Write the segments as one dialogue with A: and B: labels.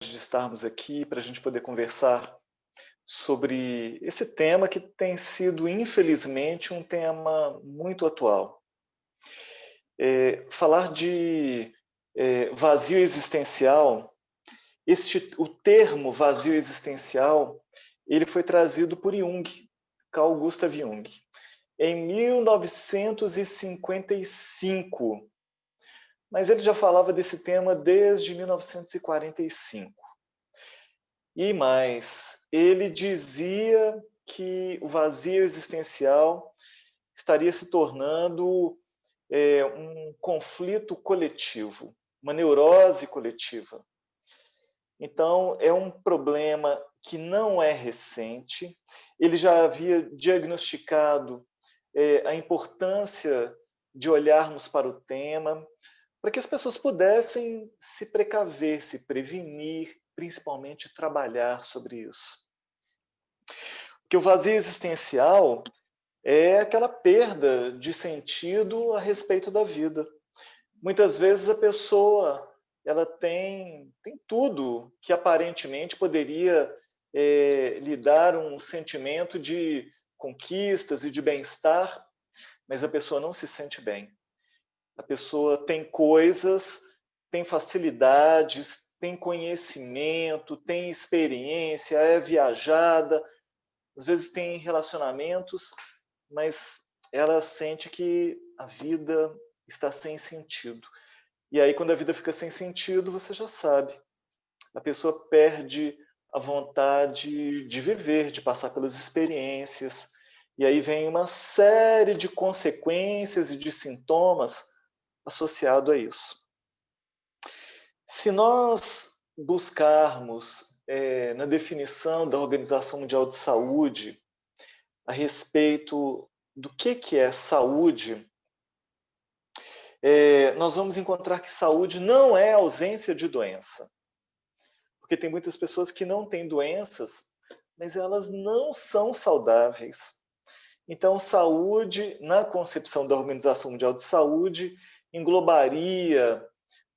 A: de estarmos aqui para a gente poder conversar sobre esse tema que tem sido, infelizmente, um tema muito atual. Falar de vazio existencial, o termo vazio existencial, ele foi trazido por Jung, Carl Gustav Jung, em 1955, mas ele já falava desse tema desde 1945. E mais, ele dizia que o vazio existencial estaria se tornando um conflito coletivo, uma neurose coletiva. Então, é um problema que não é recente. Ele já havia diagnosticado a importância de olharmos para o tema, para que as pessoas pudessem se precaver, se prevenir, principalmente trabalhar sobre isso. Porque o vazio existencial é aquela perda de sentido a respeito da vida. Muitas vezes a pessoa ela tem tudo que aparentemente poderia lhe dar um sentimento de conquistas e de bem-estar, mas a pessoa não se sente bem. A pessoa tem coisas, tem facilidades, tem conhecimento, tem experiência, é viajada, às vezes tem relacionamentos, mas ela sente que a vida está sem sentido. E aí, quando a vida fica sem sentido, você já sabe, a pessoa perde a vontade de viver, de passar pelas experiências. E aí vem uma série de consequências e de sintomas associado a isso. Se nós buscarmos na definição da Organização Mundial de Saúde a respeito do que é saúde, nós vamos encontrar que saúde não é ausência de doença. Porque tem muitas pessoas que não têm doenças, mas elas não são saudáveis. Então, saúde, na concepção da Organização Mundial de Saúde, englobaria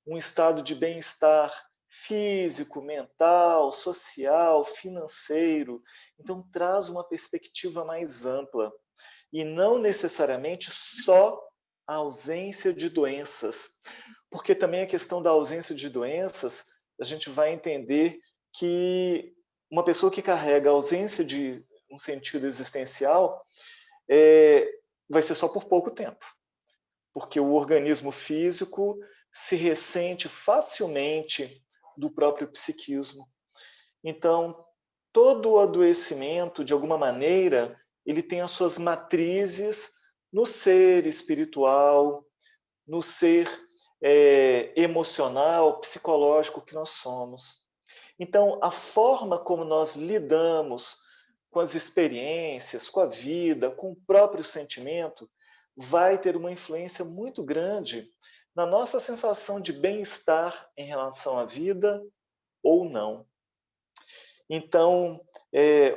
A: um estado de bem-estar físico, mental, social, financeiro. Então, traz uma perspectiva mais ampla e não necessariamente só a ausência de doenças, porque também a questão da ausência de doenças, a gente vai entender que uma pessoa que carrega a ausência de um sentido existencial vai ser só por pouco tempo, porque o organismo físico se ressente facilmente do próprio psiquismo. Então, todo o adoecimento, de alguma maneira, ele tem as suas matrizes no ser espiritual, no ser emocional, psicológico que nós somos. Então, a forma como nós lidamos com as experiências, com a vida, com o próprio sentimento, vai ter uma influência muito grande na nossa sensação de bem-estar em relação à vida ou não. Então,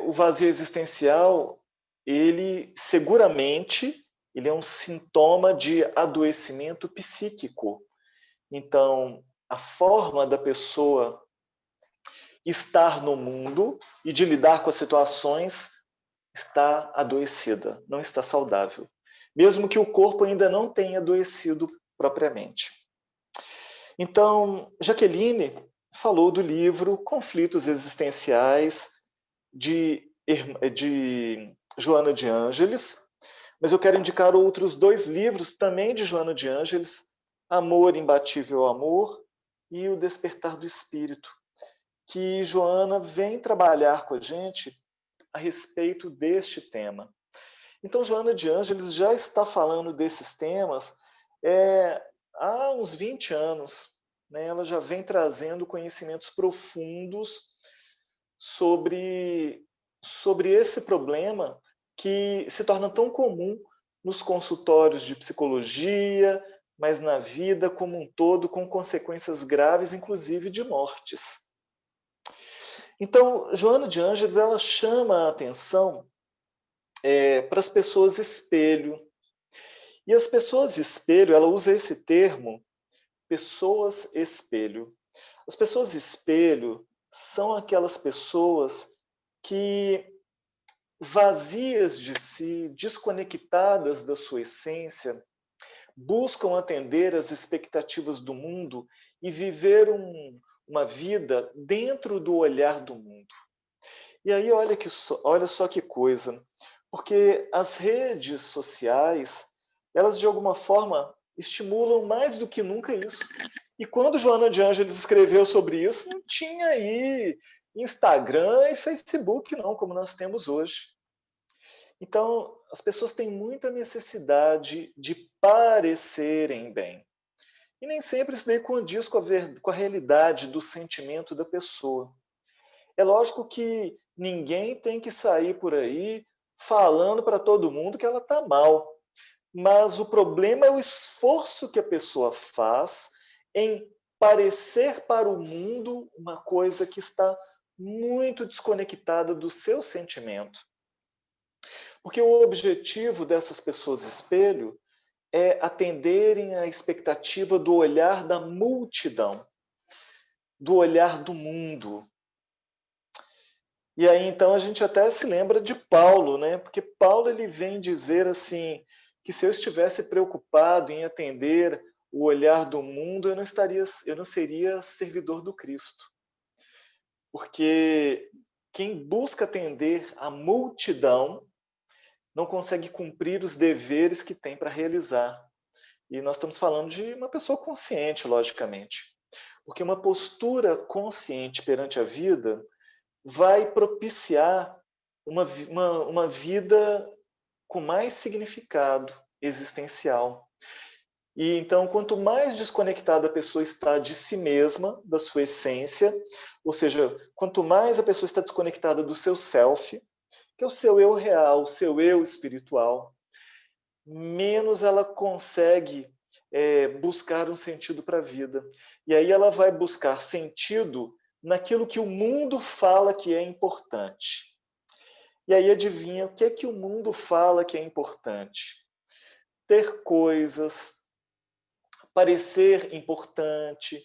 A: o vazio existencial, ele seguramente ele é um sintoma de adoecimento psíquico. Então, a forma da pessoa estar no mundo e de lidar com as situações está adoecida, não está saudável, mesmo que o corpo ainda não tenha adoecido propriamente. Então, Jaqueline falou do livro Conflitos Existenciais, de Joana de Ângeles, mas eu quero indicar outros dois livros também de Joana de Ângeles, Amor, Imbatível Amor e O Despertar do Espírito, que Joana vem trabalhar com a gente a respeito deste tema. Então, Joana de Ângeles já está falando desses temas há uns 20 anos. Né? Ela já vem trazendo conhecimentos profundos sobre esse problema que se torna tão comum nos consultórios de psicologia, mas na vida como um todo, com consequências graves, inclusive de mortes. Então, Joana de Ângeles ela chama a atenção para as pessoas espelho. E as pessoas espelho, ela usa esse termo, pessoas espelho. As pessoas espelho, são aquelas pessoas que, vazias de si, desconectadas da sua essência, buscam atender às expectativas do mundo e viver uma vida dentro do olhar do mundo. E aí, olha só que coisa, porque as redes sociais, elas de alguma forma estimulam mais do que nunca isso. E quando Joana de Ângeles escreveu sobre isso, não tinha aí Instagram e Facebook, não, como nós temos hoje. Então, as pessoas têm muita necessidade de parecerem bem. E nem sempre isso daí condiz com a realidade do sentimento da pessoa. É lógico que ninguém tem que sair por aí falando para todo mundo que ela está mal. Mas o problema é o esforço que a pessoa faz em parecer para o mundo uma coisa que está muito desconectada do seu sentimento. Porque o objetivo dessas pessoas espelho é atenderem à expectativa do olhar da multidão, do olhar do mundo. E aí então a gente até se lembra de Paulo, né? Porque Paulo ele vem dizer assim que se eu estivesse preocupado em atender o olhar do mundo, eu não seria servidor do Cristo. Porque quem busca atender a multidão não consegue cumprir os deveres que tem para realizar. E nós estamos falando de uma pessoa consciente, logicamente. Porque uma postura consciente perante a vida vai propiciar uma vida com mais significado existencial. E então, quanto mais desconectada a pessoa está de si mesma, da sua essência, ou seja, quanto mais a pessoa está desconectada do seu self, que é o seu eu real, o seu eu espiritual, menos ela consegue buscar um sentido para a vida. E aí ela vai buscar sentido naquilo que o mundo fala que é importante. E aí adivinha o que é que o mundo fala que é importante? Ter coisas, parecer importante,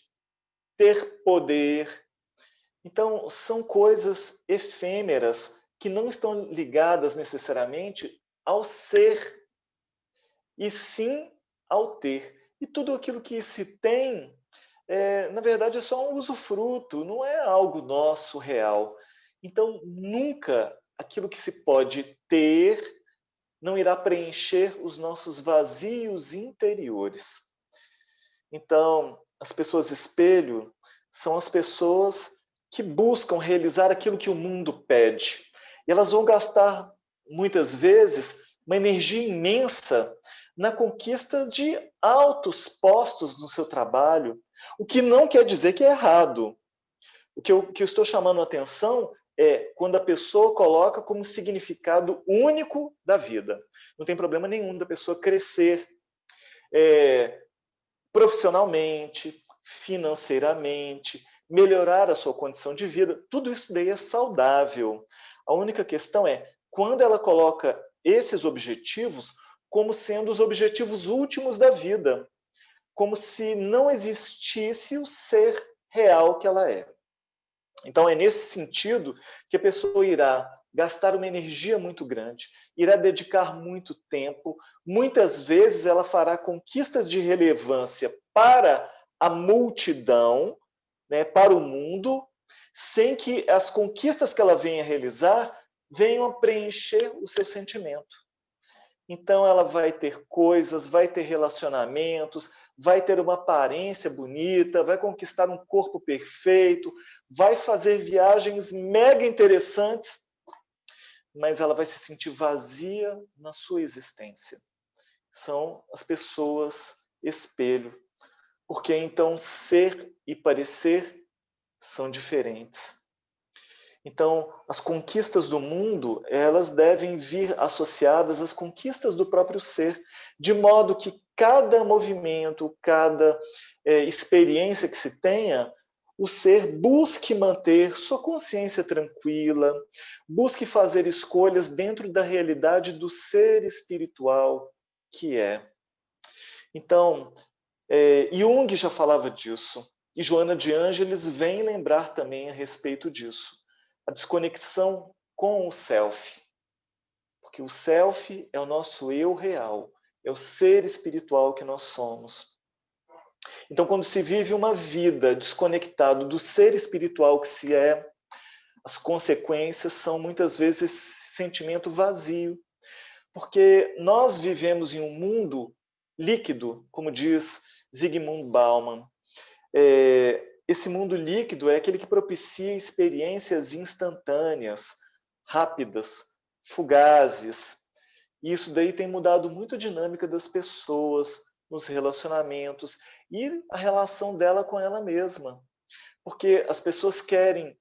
A: ter poder. Então, são coisas efêmeras que não estão ligadas necessariamente ao ser, e sim ao ter. E tudo aquilo que se tem, na verdade, é só um usufruto, não é algo nosso real. Então, nunca aquilo que se pode ter não irá preencher os nossos vazios interiores. Então, as pessoas espelho são as pessoas que buscam realizar aquilo que o mundo pede. E elas vão gastar, muitas vezes, uma energia imensa na conquista de altos postos no seu trabalho, o que não quer dizer que é errado. O que eu estou chamando a atenção é quando a pessoa coloca como significado único da vida. Não tem problema nenhum da pessoa crescer profissionalmente, financeiramente, melhorar a sua condição de vida. Tudo isso daí é saudável. A única questão é quando ela coloca esses objetivos como sendo os objetivos últimos da vida, como se não existisse o ser real que ela é. Então, é nesse sentido que a pessoa irá gastar uma energia muito grande, irá dedicar muito tempo, muitas vezes ela fará conquistas de relevância para a multidão, né, para o mundo, sem que as conquistas que ela venha realizar venham a preencher o seu sentimento. Então, ela vai ter coisas, vai ter relacionamentos, vai ter uma aparência bonita, vai conquistar um corpo perfeito, vai fazer viagens mega interessantes, mas ela vai se sentir vazia na sua existência. São as pessoas espelho, porque então ser e parecer são diferentes. Então, as conquistas do mundo, elas devem vir associadas às conquistas do próprio ser, de modo que cada movimento, cada experiência que se tenha, o ser busque manter sua consciência tranquila, busque fazer escolhas dentro da realidade do ser espiritual que é. Então, Jung já falava disso. E Joana de Ângeles vem lembrar também a respeito disso. A desconexão com o self. Porque o self é o nosso eu real, é o ser espiritual que nós somos. Então, quando se vive uma vida desconectado do ser espiritual que se é, as consequências são muitas vezes esse sentimento vazio. Porque nós vivemos em um mundo líquido, como diz Zygmunt Bauman. Esse mundo líquido é aquele que propicia experiências instantâneas, rápidas, fugazes. E isso daí tem mudado muito a dinâmica das pessoas, nos relacionamentos e a relação dela com ela mesma. Porque as pessoas querem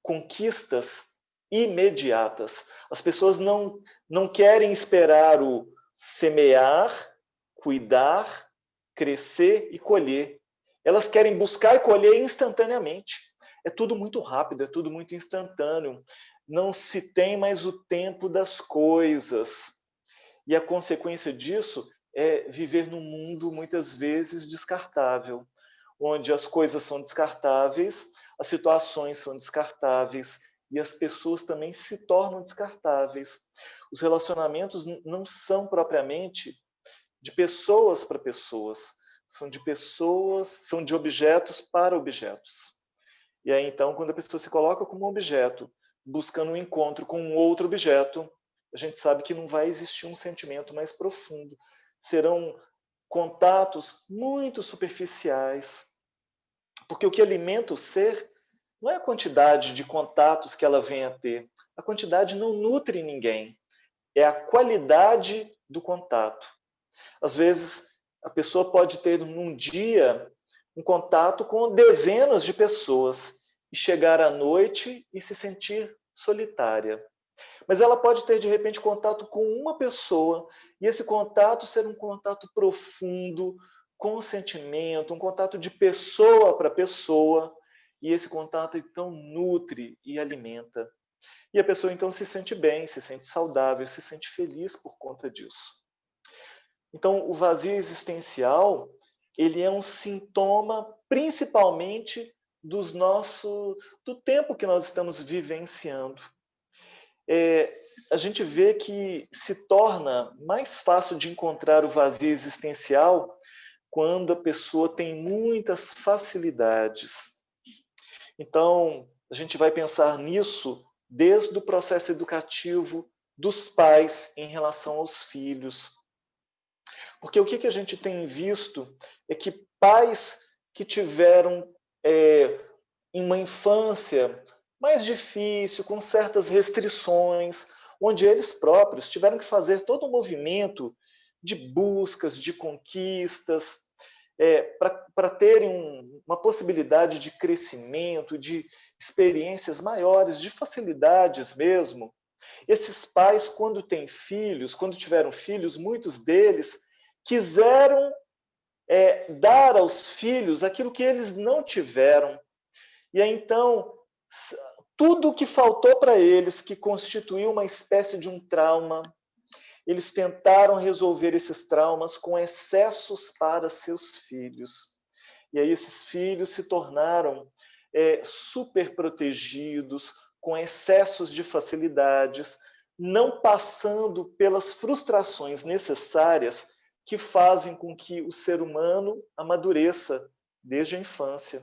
A: conquistas imediatas. As pessoas não querem esperar o semear, cuidar, crescer e colher. Elas querem buscar e colher instantaneamente. É tudo muito rápido, é tudo muito instantâneo. Não se tem mais o tempo das coisas. E a consequência disso é viver num mundo, muitas vezes, descartável, onde as coisas são descartáveis, as situações são descartáveis e as pessoas também se tornam descartáveis. Os relacionamentos não são propriamente de pessoas para pessoas, são de pessoas, são de objetos para objetos. E aí, então, quando a pessoa se coloca como um objeto, buscando um encontro com um outro objeto, a gente sabe que não vai existir um sentimento mais profundo. Serão contatos muito superficiais. Porque o que alimenta o ser não é a quantidade de contatos que ela vem a ter. A quantidade não nutre ninguém. É a qualidade do contato. Às vezes, a pessoa pode ter num dia um contato com dezenas de pessoas e chegar à noite e se sentir solitária. Mas ela pode ter, de repente, contato com uma pessoa e esse contato ser um contato profundo, com sentimento, um contato de pessoa para pessoa, e esse contato, então, nutre e alimenta. E a pessoa, então, se sente bem, se sente saudável, se sente feliz por conta disso. Então, o vazio existencial, ele é um sintoma, principalmente, do tempo que nós estamos vivenciando. A gente vê que se torna mais fácil de encontrar o vazio existencial quando a pessoa tem muitas facilidades. Então, a gente vai pensar nisso desde o processo educativo dos pais em relação aos filhos. Porque o que a gente tem visto é que pais que tiveram em uma infância mais difícil, com certas restrições, onde eles próprios tiveram que fazer todo um movimento de buscas, de conquistas, para terem uma possibilidade de crescimento, de experiências maiores, de facilidades mesmo. Esses pais, quando têm filhos, quando tiveram filhos, muitos deles quiseram dar aos filhos aquilo que eles não tiveram. E aí, então, tudo o que faltou para eles, que constituiu uma espécie de um trauma, eles tentaram resolver esses traumas com excessos para seus filhos. E aí esses filhos se tornaram super protegidos, com excessos de facilidades, não passando pelas frustrações necessárias que fazem com que o ser humano amadureça desde a infância.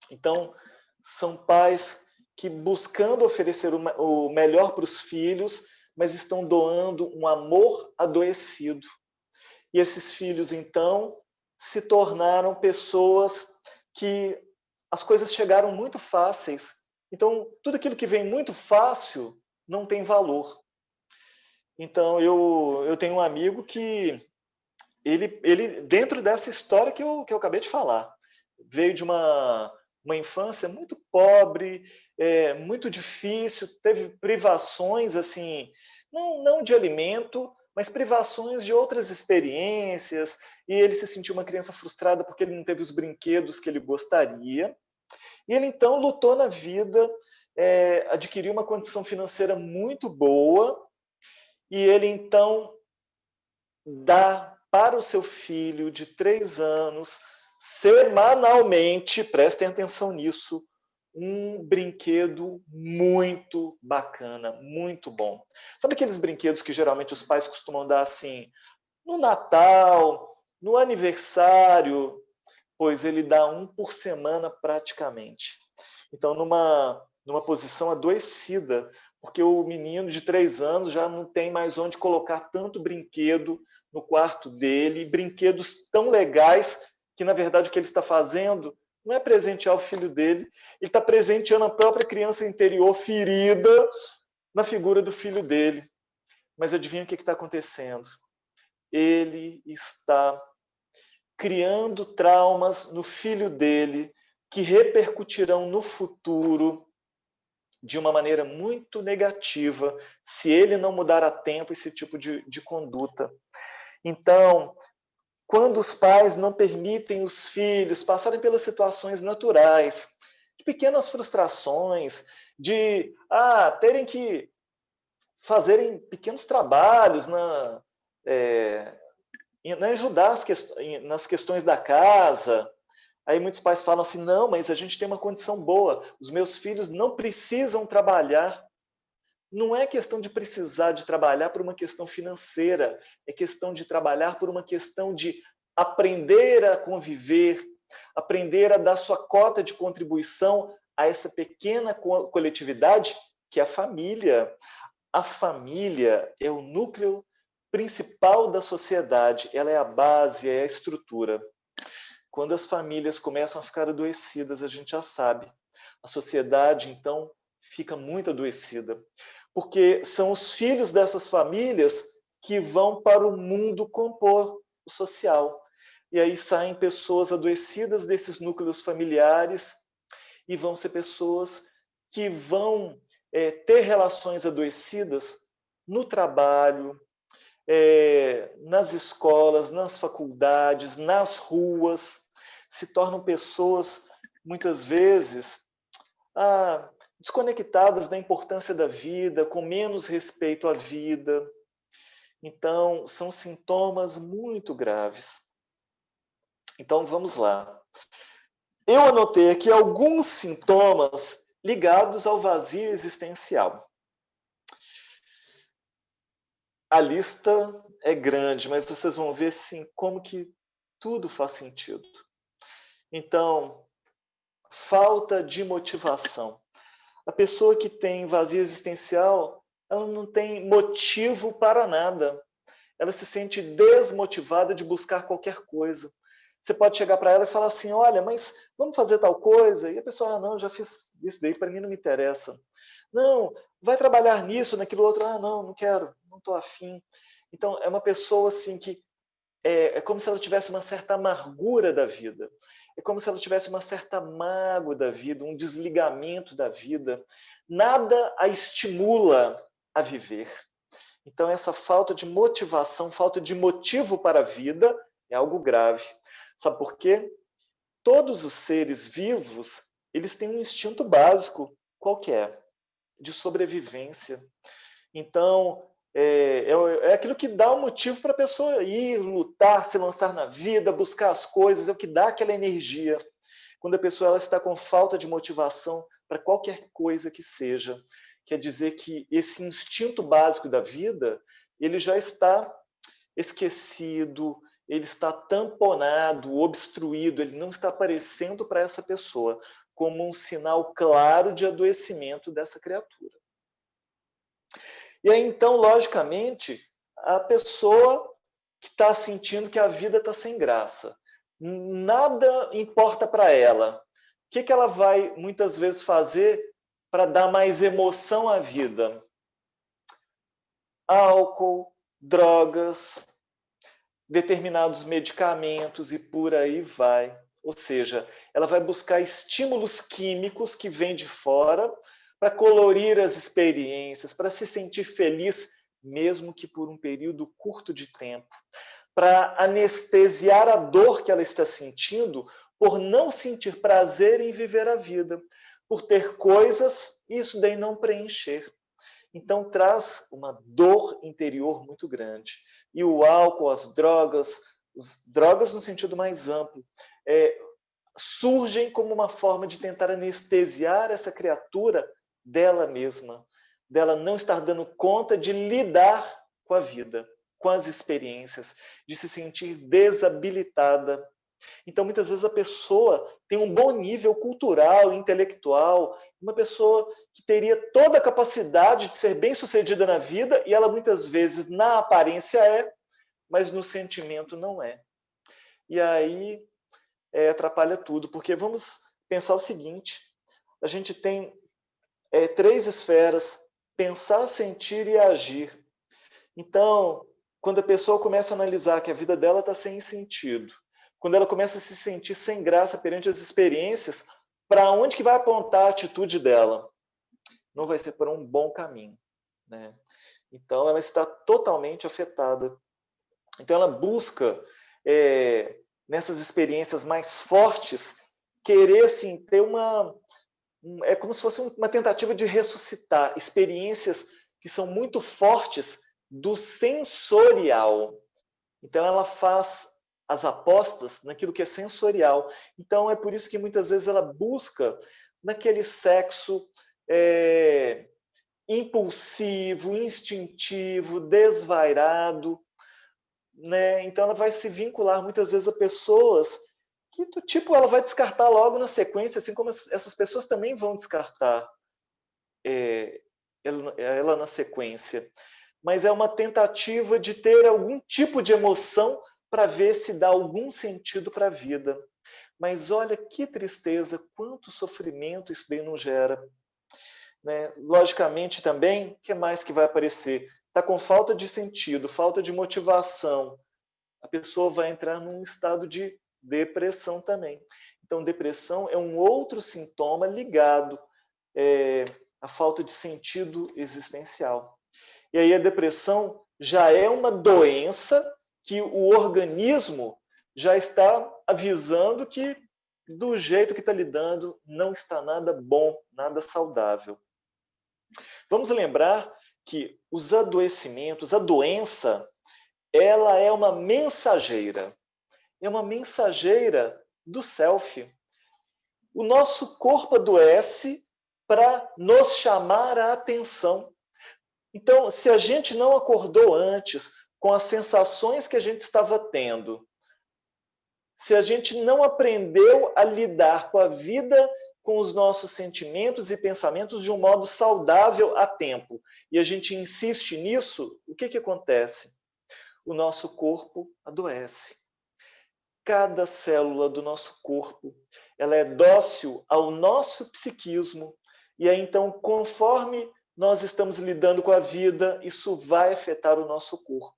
A: Então, são pais que, buscando oferecer o melhor para os filhos, mas estão doando um amor adoecido. E esses filhos, então, se tornaram pessoas que as coisas chegaram muito fáceis. Então, tudo aquilo que vem muito fácil não tem valor. Então, eu tenho um amigo que, ele dentro dessa história que eu acabei de falar, veio de uma infância muito pobre, muito difícil, teve privações, assim, não de alimento, mas privações de outras experiências, e ele se sentiu uma criança frustrada porque ele não teve os brinquedos que ele gostaria. E ele, então, lutou na vida, adquiriu uma condição financeira muito boa, e ele, então, dá para o seu filho de 3 anos semanalmente, prestem atenção nisso, um brinquedo muito bacana, muito bom. Sabe aqueles brinquedos que geralmente os pais costumam dar assim, no Natal, no aniversário? Pois ele dá um por semana praticamente. Então, numa posição adoecida, porque o menino de 3 anos já não tem mais onde colocar tanto brinquedo no quarto dele, brinquedos tão legais que, na verdade, o que ele está fazendo não é presentear o filho dele, ele está presenteando a própria criança interior ferida na figura do filho dele. Mas adivinha o que está acontecendo? Ele está criando traumas no filho dele que repercutirão no futuro de uma maneira muito negativa se ele não mudar a tempo esse tipo de conduta. Então, quando os pais não permitem os filhos passarem pelas situações naturais, de pequenas frustrações, de terem que fazerem pequenos trabalhos ajudar nas questões da casa. Aí muitos pais falam assim, não, mas a gente tem uma condição boa, os meus filhos não precisam trabalhar. Não é questão de precisar de trabalhar por uma questão financeira, é questão de trabalhar por uma questão de aprender a conviver, aprender a dar sua cota de contribuição a essa pequena coletividade que é a família. A família é o núcleo principal da sociedade, ela é a base, é a estrutura. Quando as famílias começam a ficar adoecidas, a gente já sabe. A sociedade, então, fica muito adoecida. Porque são os filhos dessas famílias que vão para o mundo compor o social. E aí saem pessoas adoecidas desses núcleos familiares e vão ser pessoas que vão ter relações adoecidas no trabalho, nas escolas, nas faculdades, nas ruas, se tornam pessoas, muitas vezes, desconectadas da importância da vida, com menos respeito à vida. Então, são sintomas muito graves. Então, vamos lá. Eu anotei aqui alguns sintomas ligados ao vazio existencial. A lista é grande, mas vocês vão ver sim, como que tudo faz sentido. Então, falta de motivação. A pessoa que tem vazio existencial, ela não tem motivo para nada. Ela se sente desmotivada de buscar qualquer coisa. Você pode chegar para ela e falar assim, olha, mas vamos fazer tal coisa? E a pessoa, não, já fiz isso daí, para mim não me interessa. Não, vai trabalhar nisso, naquilo outro. Não quero, não estou afim. Então, é uma pessoa assim que é como se ela tivesse uma certa amargura da vida. É como se ela tivesse uma certa mágoa da vida, um desligamento da vida. Nada a estimula a viver. Então, essa falta de motivação, falta de motivo para a vida é algo grave. Sabe por quê? Todos os seres vivos, eles têm um instinto básico, qual que é? De sobrevivência. Então, é aquilo que dá o motivo para a pessoa ir, lutar, se lançar na vida, buscar as coisas, é o que dá aquela energia. Quando a pessoa ela está com falta de motivação para qualquer coisa que seja, quer dizer que esse instinto básico da vida, ele já está esquecido, ele está tamponado, obstruído, ele não está aparecendo para essa pessoa como um sinal claro de adoecimento dessa criatura. E aí, então, logicamente, a pessoa que está sentindo que a vida está sem graça, nada importa para ela. O que ela vai, muitas vezes, fazer para dar mais emoção à vida? Álcool, drogas, determinados medicamentos e por aí vai. Ou seja, ela vai buscar estímulos químicos que vêm de fora para colorir as experiências, para se sentir feliz, mesmo que por um período curto de tempo, para anestesiar a dor que ela está sentindo por não sentir prazer em viver a vida, por ter coisas e isso daí não preencher. Então traz uma dor interior muito grande. E o álcool, as drogas no sentido mais amplo, surgem como uma forma de tentar anestesiar essa criatura dela mesma, dela não estar dando conta de lidar com a vida, com as experiências, de se sentir desabilitada. Então, muitas vezes a pessoa tem um bom nível cultural, intelectual, uma pessoa que teria toda a capacidade de ser bem-sucedida na vida, e ela muitas vezes na aparência é, mas no sentimento não é. E aí atrapalha tudo, porque vamos pensar o seguinte: a gente tem 3 esferas: pensar, sentir e agir. Então, quando a pessoa começa a analisar que a vida dela está sem sentido, quando ela começa a se sentir sem graça perante as experiências, para onde que vai apontar a atitude dela? Não vai ser por um bom caminho, né? Então, ela está totalmente afetada. Então, ela busca, nessas experiências mais fortes, querer assim, ter é como se fosse uma tentativa de ressuscitar experiências que são muito fortes do sensorial. Então, ela faz as apostas naquilo que é sensorial. Então, é por isso que muitas vezes ela busca naquele sexo impulsivo, instintivo, desvairado, né? Então, ela vai se vincular muitas vezes a pessoas que, do tipo, ela vai descartar logo na sequência, assim como essas pessoas também vão descartar ela na sequência. Mas é uma tentativa de ter algum tipo de emoção para ver se dá algum sentido para a vida. Mas olha que tristeza, quanto sofrimento isso daí não gera. Né? Logicamente também, o que mais que vai aparecer? Está com falta de sentido, falta de motivação. A pessoa vai entrar num estado de depressão também. Então, depressão é um outro sintoma ligado à falta de sentido existencial. E aí a depressão já é uma doença que o organismo já está avisando que do jeito que está lidando não está nada bom, nada saudável. Vamos lembrar que os adoecimentos, a doença, ela é uma mensageira. É uma mensageira do self. O nosso corpo adoece para nos chamar a atenção. Então, se a gente não acordou antes com as sensações que a gente estava tendo, se a gente não aprendeu a lidar com a vida, com os nossos sentimentos e pensamentos de um modo saudável a tempo, e a gente insiste nisso, o que acontece? O nosso corpo adoece. Cada célula do nosso corpo, ela é dócil ao nosso psiquismo, e aí então, conforme nós estamos lidando com a vida, isso vai afetar o nosso corpo.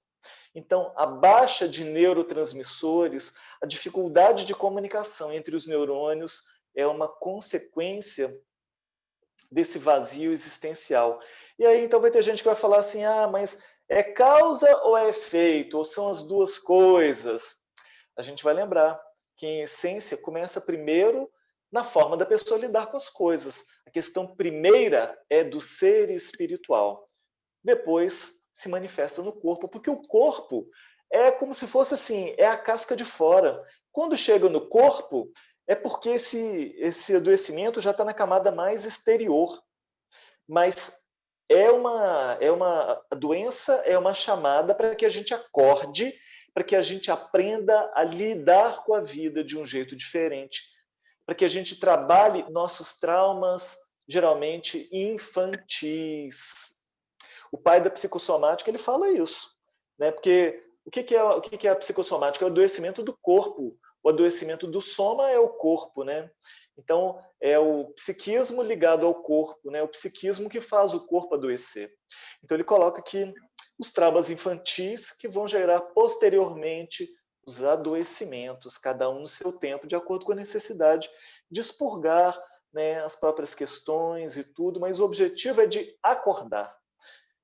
A: Então, a baixa de neurotransmissores, a dificuldade de comunicação entre os neurônios é uma consequência desse vazio existencial. E aí, então, vai ter gente que vai falar assim, mas é causa ou é efeito? Ou são as duas coisas? A gente vai lembrar que, em essência, começa primeiro na forma da pessoa lidar com as coisas. A questão primeira é do ser espiritual. Depois se manifesta no corpo, porque o corpo é como se fosse assim, é a casca de fora. Quando chega no corpo, é porque esse adoecimento já está na camada mais exterior. Mas a doença é uma chamada para que a gente acorde, para que a gente aprenda a lidar com a vida de um jeito diferente, para que a gente trabalhe nossos traumas, geralmente infantis. O pai da psicossomática ele fala isso, né? Porque o que é a psicossomática? É o adoecimento do corpo. O adoecimento do soma é o corpo, né? Então é o psiquismo ligado ao corpo, né? O psiquismo que faz o corpo adoecer. Então ele coloca que os traumas infantis que vão gerar posteriormente os adoecimentos, cada um no seu tempo, de acordo com a necessidade de expurgar, né, as próprias questões e tudo, mas o objetivo é de acordar.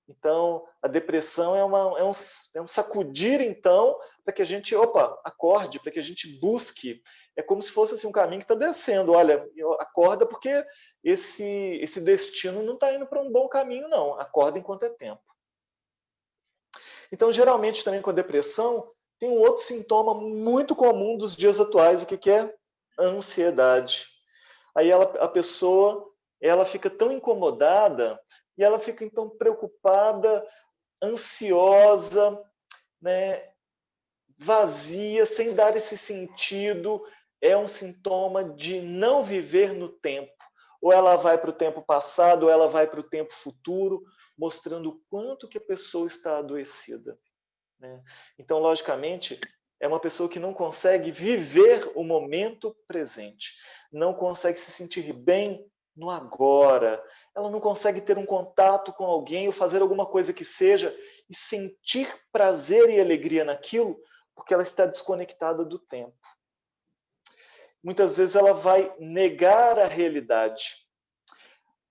A: Então, a depressão é um sacudir, então, para que a gente, acorde, para que a gente busque. É como se fosse assim, um caminho que está descendo. Olha, acorda porque esse destino não está indo para um bom caminho, não. Acorda enquanto é tempo. Então, geralmente, também com a depressão, Tem um outro sintoma muito comum dos dias atuais, o que que é? Ansiedade. Aí a pessoa ela fica tão incomodada e ela fica então preocupada, ansiosa, né, vazia, sem dar esse sentido. É um sintoma de não viver no tempo. Ou ela vai para o tempo passado, ou ela vai para o tempo futuro, mostrando o quanto que a pessoa está adoecida, né? Então, logicamente, é uma pessoa que não consegue viver o momento presente, não consegue se sentir bem no agora, ela não consegue ter um contato com alguém ou fazer alguma coisa que seja e sentir prazer e alegria naquilo, porque ela está desconectada do tempo. Muitas vezes ela vai negar a realidade.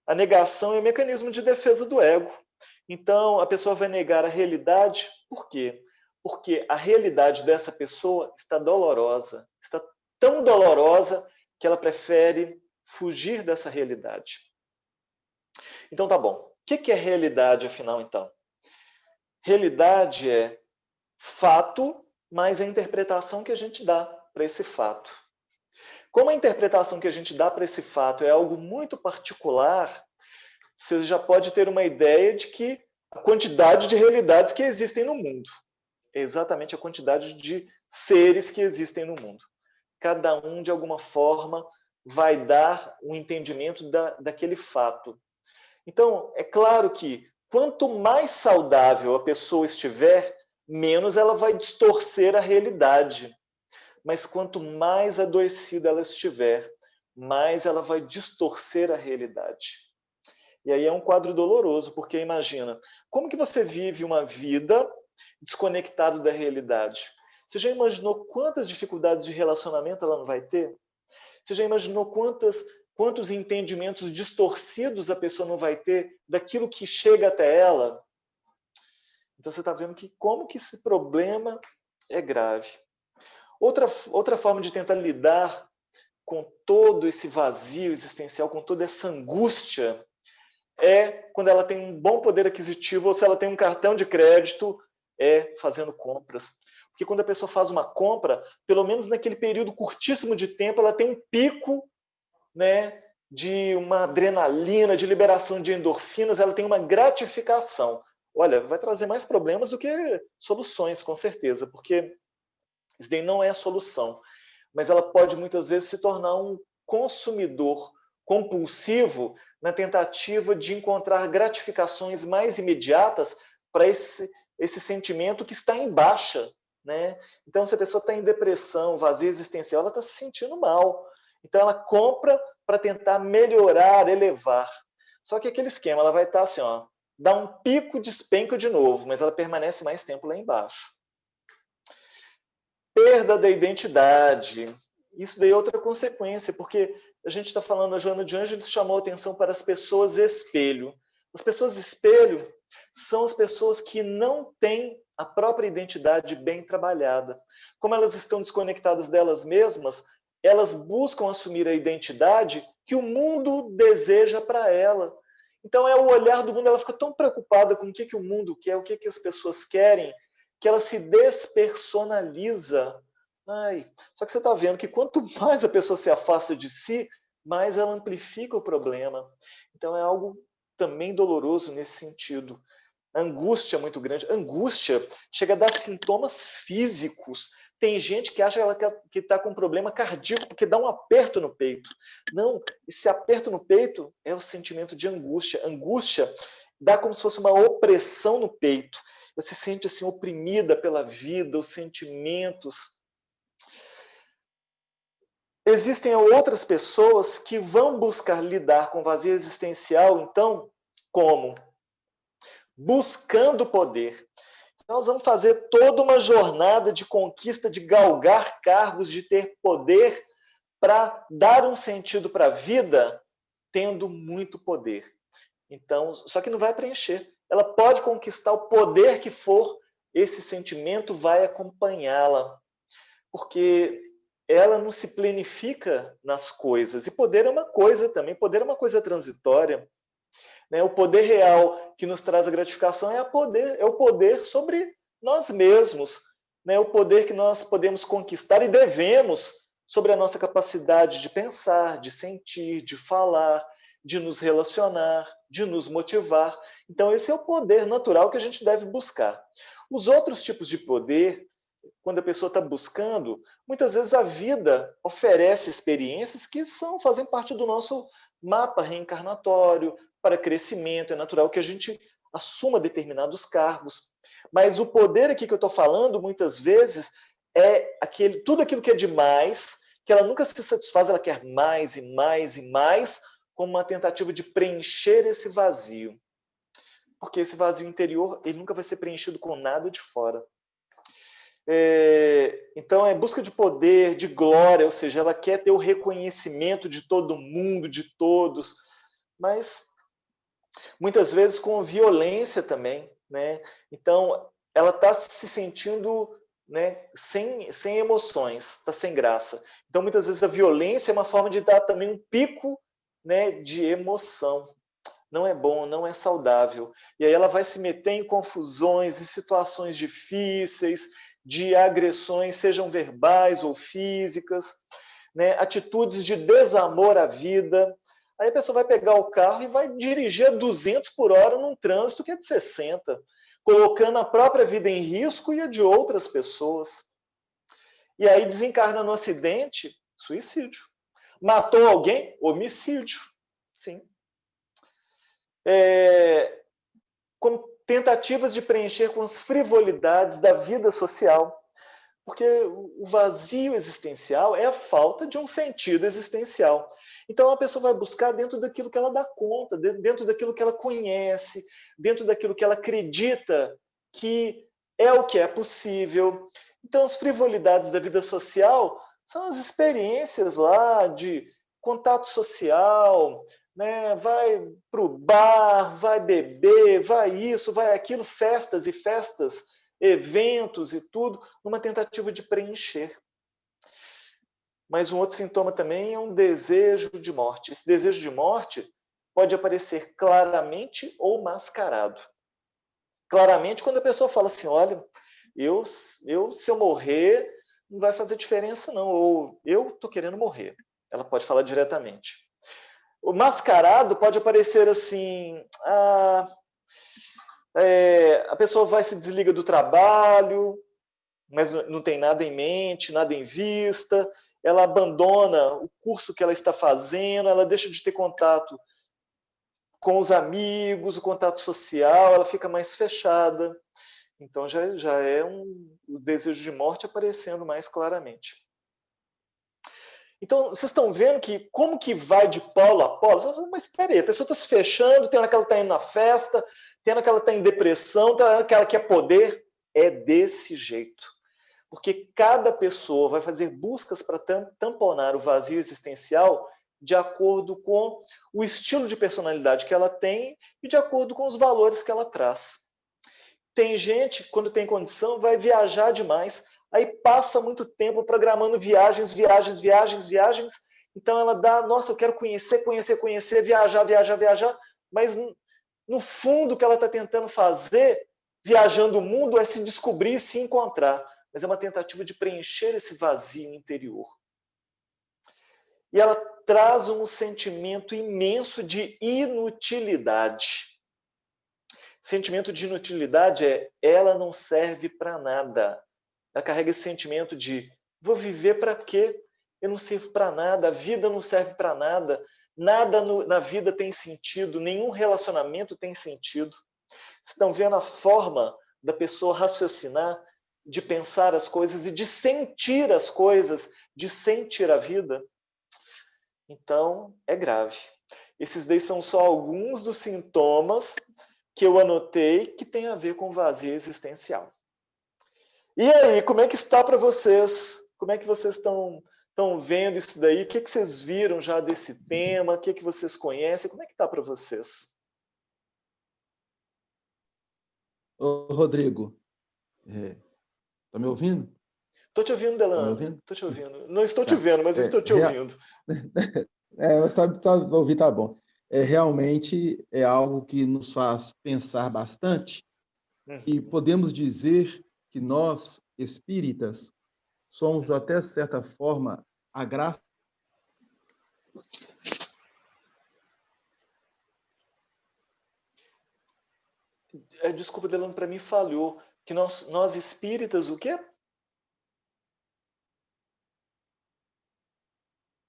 A: A negação é um mecanismo de defesa do ego. Então, a pessoa vai negar a realidade, por quê? Porque a realidade dessa pessoa está dolorosa, está tão dolorosa que ela prefere fugir dessa realidade. Então, tá bom. O que é realidade, afinal, então? Realidade é fato, mas a interpretação que a gente dá para esse fato. Como a interpretação que a gente dá para esse fato é algo muito particular, você já pode ter uma ideia de que a quantidade de realidades que existem no mundo é exatamente a quantidade de seres que existem no mundo. Cada um, de alguma forma, vai dar um entendimento daquele fato. Então, é claro que quanto mais saudável a pessoa estiver, menos ela vai distorcer a realidade. Mas quanto mais adoecida ela estiver, mais ela vai distorcer a realidade. E aí é um quadro doloroso, porque imagina, como que você vive uma vida desconectado da realidade? Você já imaginou quantas dificuldades de relacionamento ela não vai ter? Você já imaginou quantos entendimentos distorcidos a pessoa não vai ter daquilo que chega até ela? Então você está vendo que como que esse problema é grave. Outra forma de tentar lidar com todo esse vazio existencial, com toda essa angústia, é quando ela tem um bom poder aquisitivo ou se ela tem um cartão de crédito, é fazendo compras. Porque quando a pessoa faz uma compra, pelo menos naquele período curtíssimo de tempo, ela tem um pico, né, de uma adrenalina, de liberação de endorfinas, ela tem uma gratificação. Olha, vai trazer mais problemas do que soluções, com certeza, porque isso daí não é a solução. Mas ela pode muitas vezes se tornar um consumidor compulsivo na tentativa de encontrar gratificações mais imediatas para esse sentimento que está em baixa, né? Então, se a pessoa está em depressão, vazio existencial, ela está se sentindo mal. Então, ela compra para tentar melhorar, elevar. Só que aquele esquema, ela vai estar assim, ó, dá um pico, despenca de novo, mas ela permanece mais tempo lá embaixo. Perda da identidade. Isso daí é outra consequência, porque a gente está falando, a Joana de Ângeles chamou a atenção para as pessoas espelho. As pessoas espelho são as pessoas que não têm a própria identidade bem trabalhada. Como elas estão desconectadas delas mesmas, elas buscam assumir a identidade que o mundo deseja para ela. Então é o olhar do mundo, ela fica tão preocupada com o que o mundo quer, o que as pessoas querem, que ela se despersonaliza. Ai, só que você está vendo que quanto mais a pessoa se afasta de si, mais ela amplifica o problema. Então é algo também doloroso nesse sentido. A angústia é muito grande. A angústia chega a dar sintomas físicos. Tem gente que acha que está com um problema cardíaco porque dá um aperto no peito. Não, esse aperto no peito é o sentimento de angústia. Angústia dá como se fosse uma opressão no peito. Você se sente assim oprimida pela vida, os sentimentos. Existem outras pessoas que vão buscar lidar com vazio existencial, então, como? Buscando poder. Nós vamos fazer toda uma jornada de conquista, de galgar cargos, de ter poder para dar um sentido para a vida, tendo muito poder. Então, só que não vai preencher. Ela pode conquistar o poder que for, esse sentimento vai acompanhá-la, porque ela não se planifica nas coisas. E poder é uma coisa também, poder é uma coisa transitória. Né? O poder real que nos traz a gratificação é o poder sobre nós mesmos. né, o poder que nós podemos conquistar e devemos sobre a nossa capacidade de pensar, de sentir, de falar, de nos relacionar, de nos motivar. Então, esse é o poder natural que a gente deve buscar. Os outros tipos de poder, quando a pessoa está buscando, muitas vezes a vida oferece experiências que fazem parte do nosso mapa reencarnatório, para crescimento, é natural que a gente assuma determinados cargos. Mas o poder aqui que eu estou falando, muitas vezes, é tudo aquilo que é demais, que ela nunca se satisfaz, ela quer mais e mais e mais, como uma tentativa de preencher esse vazio. Porque esse vazio interior, ele nunca vai ser preenchido com nada de fora. Então, é busca de poder, de glória, ou seja, ela quer ter o reconhecimento de todo mundo, de todos, mas muitas vezes com violência também, né? Então, ela está se sentindo, né, sem emoções, está sem graça. Então, muitas vezes a violência é uma forma de dar também um pico, né, de emoção. Não é bom, não é saudável. E aí ela vai se meter em confusões, em situações difíceis, de agressões, sejam verbais ou físicas, né? Atitudes de desamor à vida. Aí a pessoa vai pegar o carro e vai dirigir a 200 por hora num trânsito que é de 60, colocando a própria vida em risco e a de outras pessoas. E aí desencarna no acidente, suicídio. Matou alguém? Homicídio. Sim. Com tentativas de preencher com as frivolidades da vida social. Porque o vazio existencial é a falta de um sentido existencial. Então a pessoa vai buscar dentro daquilo que ela dá conta, dentro daquilo que ela conhece, dentro daquilo que ela acredita que é o que é possível. Então as frivolidades da vida social são as experiências lá de contato social, né? Vai para o bar, vai beber, vai isso, vai aquilo, festas e festas, eventos e tudo, numa tentativa de preencher. Mas um outro sintoma também é um desejo de morte. Esse desejo de morte pode aparecer claramente ou mascarado. Claramente, quando a pessoa fala assim, olha, se eu morrer, não vai fazer diferença não, ou eu estou querendo morrer. Ela pode falar diretamente. O mascarado pode aparecer assim, a pessoa vai se desliga do trabalho, mas não tem nada em mente, nada em vista, ela abandona o curso que ela está fazendo, ela deixa de ter contato com os amigos, o contato social, ela fica mais fechada. Então já é o desejo de morte aparecendo mais claramente. Então, vocês estão vendo que como que vai de polo a polo? Mas espera aí, a pessoa está se fechando, tem hora que ela está indo na festa, tem hora que ela está em depressão, tem hora que ela quer poder. É desse jeito. Porque cada pessoa vai fazer buscas para tamponar o vazio existencial de acordo com o estilo de personalidade que ela tem e de acordo com os valores que ela traz. Tem gente, quando tem condição, vai viajar demais, aí passa muito tempo programando viagens, viagens, viagens, viagens. Então ela dá, nossa, eu quero conhecer, conhecer, conhecer, viajar, viajar, viajar, mas no fundo o que ela está tentando fazer, viajando o mundo, é se descobrir e se encontrar. Mas é uma tentativa de preencher esse vazio interior. E ela traz um sentimento imenso de inutilidade. Sentimento de inutilidade é ela não serve para nada. Ela carrega esse sentimento de vou viver para quê? Eu não sirvo para nada, a vida não serve para nada, nada na vida tem sentido, nenhum relacionamento tem sentido. Vocês estão vendo a forma da pessoa raciocinar, de pensar as coisas e de sentir as coisas, de sentir a vida? Então, é grave. Esses daí são só alguns dos sintomas que eu anotei que tem a ver com vazio existencial. E aí, como é que está para vocês? Como é que vocês estão vendo isso daí? O que vocês viram já desse tema? O que vocês conhecem? Como é que está para vocês?
B: Ô, Rodrigo, tá me ouvindo?
A: Estou te ouvindo,
B: Tá me
A: Delano.
B: ouvindo?
A: Estou te ouvindo. Não estou te
B: Tá.
A: vendo, mas eu estou te ouvindo.
B: Mas sabe ouvir, tá bom. Realmente é algo que nos faz pensar bastante e podemos dizer que nós espíritas, somos, até certa forma, a graça.
A: Desculpa, Delano, para mim falhou. Que nós espíritas, o quê?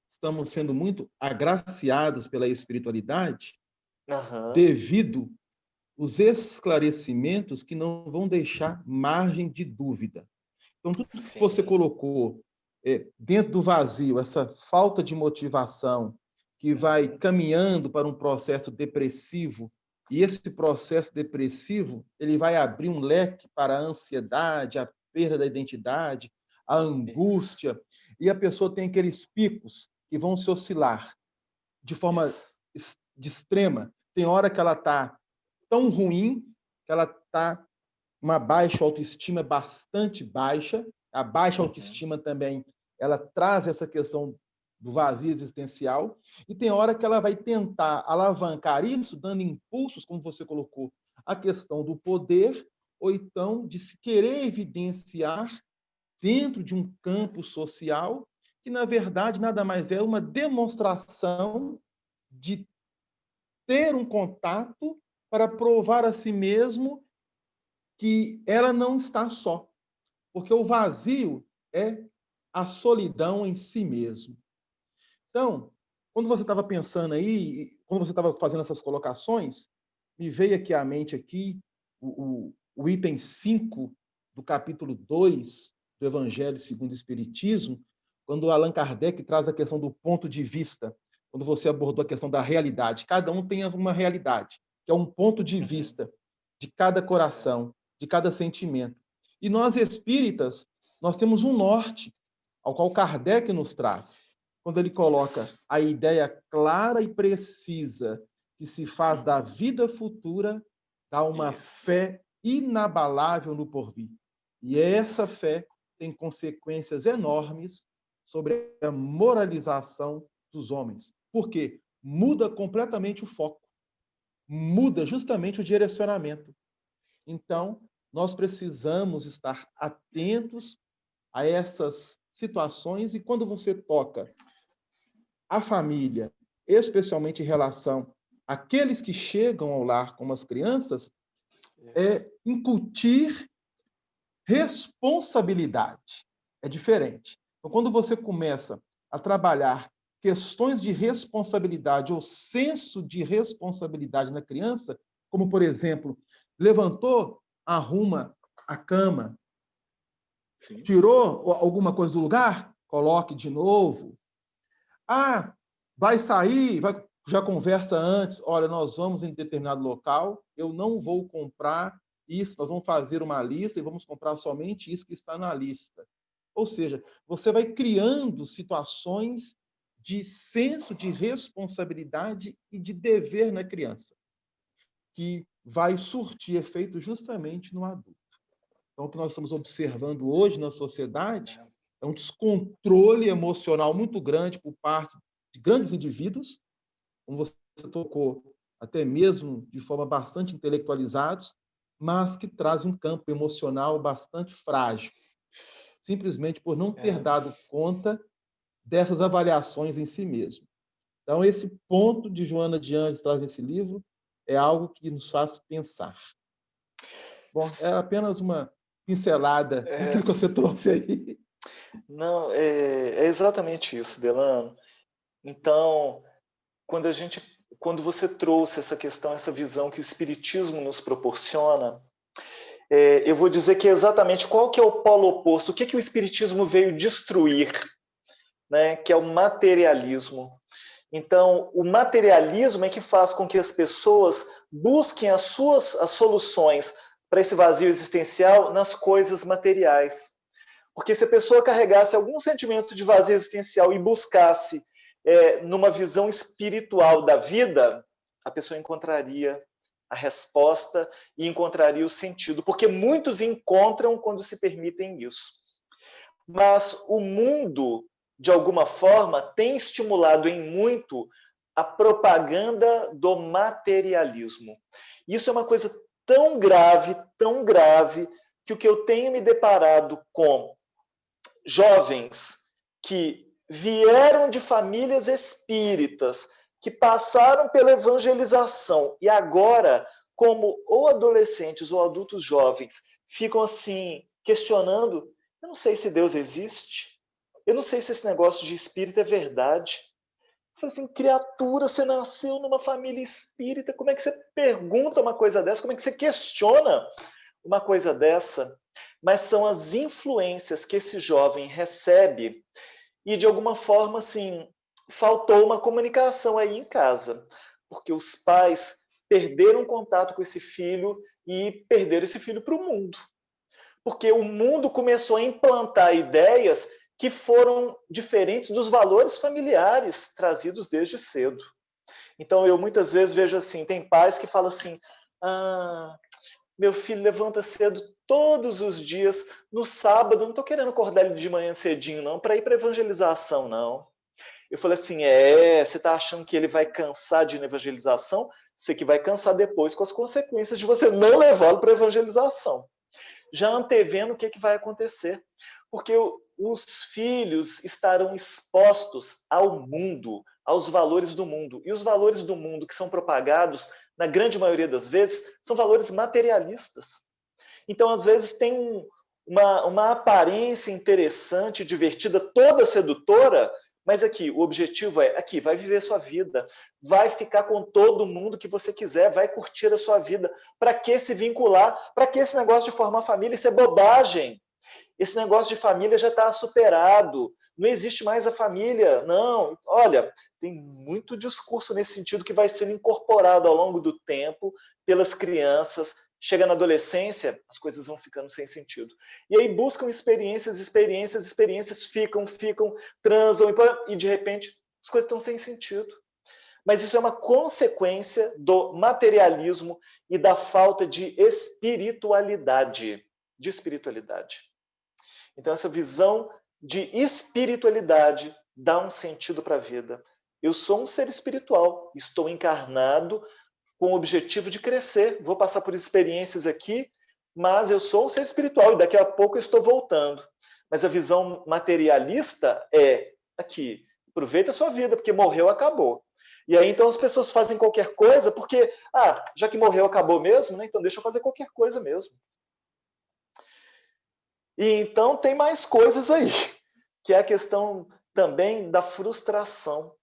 B: Estamos sendo muito agraciados pela espiritualidade
A: Aham.
B: devido os esclarecimentos que não vão deixar margem de dúvida. Então, tudo que você
A: Sim.
B: colocou dentro do vazio, essa falta de motivação que vai caminhando para um processo depressivo, e esse processo depressivo ele vai abrir um leque para a ansiedade, a perda da identidade, a angústia, e a pessoa tem aqueles picos que vão se oscilar de forma de extrema. Tem hora que ela está tão ruim que ela está uma baixa autoestima bastante baixa. A baixa autoestima também, ela traz essa questão do vazio existencial, e tem hora que ela vai tentar alavancar isso, dando impulsos, como você colocou, a questão do poder, ou então de se querer evidenciar dentro de um campo social, que, na verdade, nada mais é uma demonstração de ter um contato para provar a si mesmo que ela não está só. Porque o vazio é a solidão em si mesmo. Então, quando você estava pensando aí, quando você estava fazendo essas colocações, me veio aqui à mente aqui o item 5 do capítulo 2 do Evangelho segundo o Espiritismo, quando Allan Kardec traz a questão do ponto de vista, quando você abordou a questão da realidade. Cada um tem uma realidade, que é um ponto de vista de cada coração, de cada sentimento. E nós espíritas, nós temos um norte, ao qual Kardec nos traz, quando ele coloca a ideia clara e precisa que se faz da vida futura, dá uma fé inabalável no porvir. E essa fé tem consequências enormes sobre a moralização dos homens. Por quê? Muda completamente o foco, muda justamente o direcionamento. Então, nós precisamos estar atentos a essas situações, e quando você toca a família, especialmente em relação àqueles que chegam ao lar como as crianças, é incutir responsabilidade. É diferente. Então, quando você começa a trabalhar questões de responsabilidade ou senso de responsabilidade na criança, como, por exemplo, levantou, arruma a cama,
A: Sim.
B: Tirou alguma coisa do lugar, coloque de novo. Ah, vai sair, já conversa antes, olha, nós vamos em determinado local, eu não vou comprar isso, nós vamos fazer uma lista e vamos comprar somente isso que está na lista. Ou seja, você vai criando situações de senso de responsabilidade e de dever na criança, que vai surtir efeito justamente no adulto. Então, o que nós estamos observando hoje na sociedade é um descontrole emocional muito grande por parte de grandes indivíduos, como você tocou, até mesmo de forma bastante intelectualizados, mas que trazem um campo emocional bastante frágil, simplesmente por não ter dado conta dessas avaliações em si mesmo. Então, esse ponto de Joana de Ângeles traz nesse livro é algo que nos faz pensar. Bom, é apenas uma pincelada daquilo que você trouxe aí.
A: Não, é exatamente isso, Delano. Então, quando você trouxe essa questão, essa visão que o Espiritismo nos proporciona, eu vou dizer que é exatamente qual que é o polo oposto, o que o Espiritismo veio destruir, né, que é o materialismo. Então, o materialismo é que faz com que as pessoas busquem as soluções para esse vazio existencial nas coisas materiais. Porque se a pessoa carregasse algum sentimento de vazio existencial e buscasse numa visão espiritual da vida, a pessoa encontraria a resposta e encontraria o sentido, porque muitos encontram quando se permitem isso. Mas o mundo, de alguma forma, tem estimulado em muito a propaganda do materialismo. Isso é uma coisa tão grave, que o que eu tenho me deparado com jovens que vieram de famílias espíritas, que passaram pela evangelização e agora, como ou adolescentes ou adultos jovens, ficam assim questionando: eu não sei se Deus existe, eu não sei se esse negócio de espírito é verdade. Eu falei assim: criatura, você nasceu numa família espírita, como é que você pergunta uma coisa dessa? Como é que você questiona uma coisa dessa? Mas são as influências que esse jovem recebe e, de alguma forma, assim, faltou uma comunicação aí em casa, porque os pais perderam contato com esse filho e perderam esse filho para o mundo. Porque o mundo começou a implantar ideias que foram diferentes dos valores familiares trazidos desde cedo. Então, eu muitas vezes vejo assim, tem pais que falam assim: meu filho levanta cedo todos os dias, no sábado, não estou querendo acordar ele de manhã cedinho, não, para ir para evangelização, não. Eu falei assim: você está achando que ele vai cansar de ir na evangelização? Você que vai cansar depois com as consequências de você não levá-lo para evangelização. Já antevendo o que vai acontecer. Porque os filhos estarão expostos ao mundo, aos valores do mundo. E os valores do mundo que são propagados, na grande maioria das vezes, são valores materialistas. Então, às vezes, tem uma aparência interessante, divertida, toda sedutora, mas aqui, o objetivo é, aqui, vai viver sua vida, vai ficar com todo mundo que você quiser, vai curtir a sua vida. Para que se vincular? Para que esse negócio de formar família? Isso é bobagem. Esse negócio de família já está superado. Não existe mais a família. Não, olha, tem muito discurso nesse sentido que vai sendo incorporado ao longo do tempo pelas crianças. Chega na adolescência, as coisas vão ficando sem sentido. E aí buscam experiências, ficam, transam, e de repente as coisas estão sem sentido. Mas isso é uma consequência do materialismo e da falta de espiritualidade. Então, essa visão de espiritualidade dá um sentido para a vida. Eu sou um ser espiritual, estou encarnado com o objetivo de crescer. Vou passar por experiências aqui, mas eu sou um ser espiritual e daqui a pouco eu estou voltando. Mas a visão materialista é aqui, aproveita a sua vida, porque morreu, acabou. E aí, então, as pessoas fazem qualquer coisa porque, já que morreu, acabou mesmo, né? Então deixa eu fazer qualquer coisa mesmo. E então tem mais coisas aí, que é a questão também da frustração,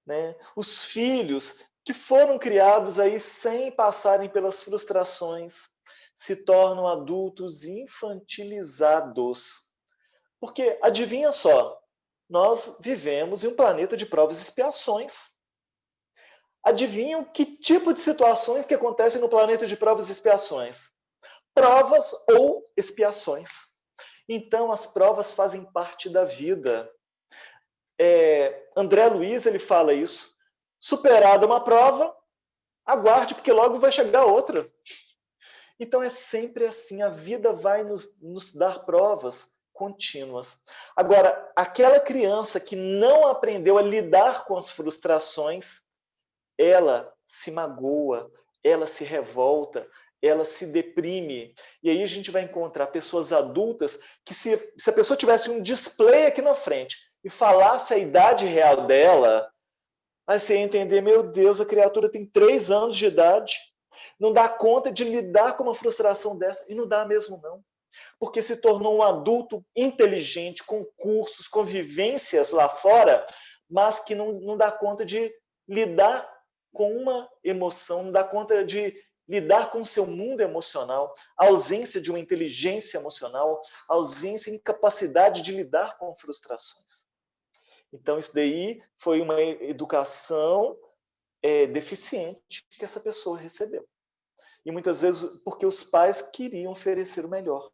A: né? Os filhos que foram criados aí sem passarem pelas frustrações se tornam adultos infantilizados. Porque, adivinha só, nós vivemos em um planeta de provas e expiações. Adivinham que tipo de situações que acontecem no planeta de provas e expiações? Provas ou expiações. Então, as provas fazem parte da vida. André Luiz, ele fala isso. Superada uma prova, aguarde, porque logo vai chegar outra. Então, é sempre assim, a vida vai nos dar provas contínuas. Agora, aquela criança que não aprendeu a lidar com as frustrações, ela se magoa, ela se revolta, ela se deprime. E aí a gente vai encontrar pessoas adultas que, se a pessoa tivesse um display aqui na frente e falasse a idade real dela, aí você ia entender: meu Deus, a criatura tem 3 anos de idade, não dá conta de lidar com uma frustração dessa, e não dá mesmo não. Porque se tornou um adulto inteligente, com cursos, com vivências lá fora, mas que não dá conta de lidar com uma emoção, não dá conta de lidar com o seu mundo emocional, a ausência de uma inteligência emocional, a ausência e incapacidade de lidar com frustrações. Então, isso daí foi uma educação deficiente que essa pessoa recebeu. E muitas vezes porque os pais queriam oferecer o melhor.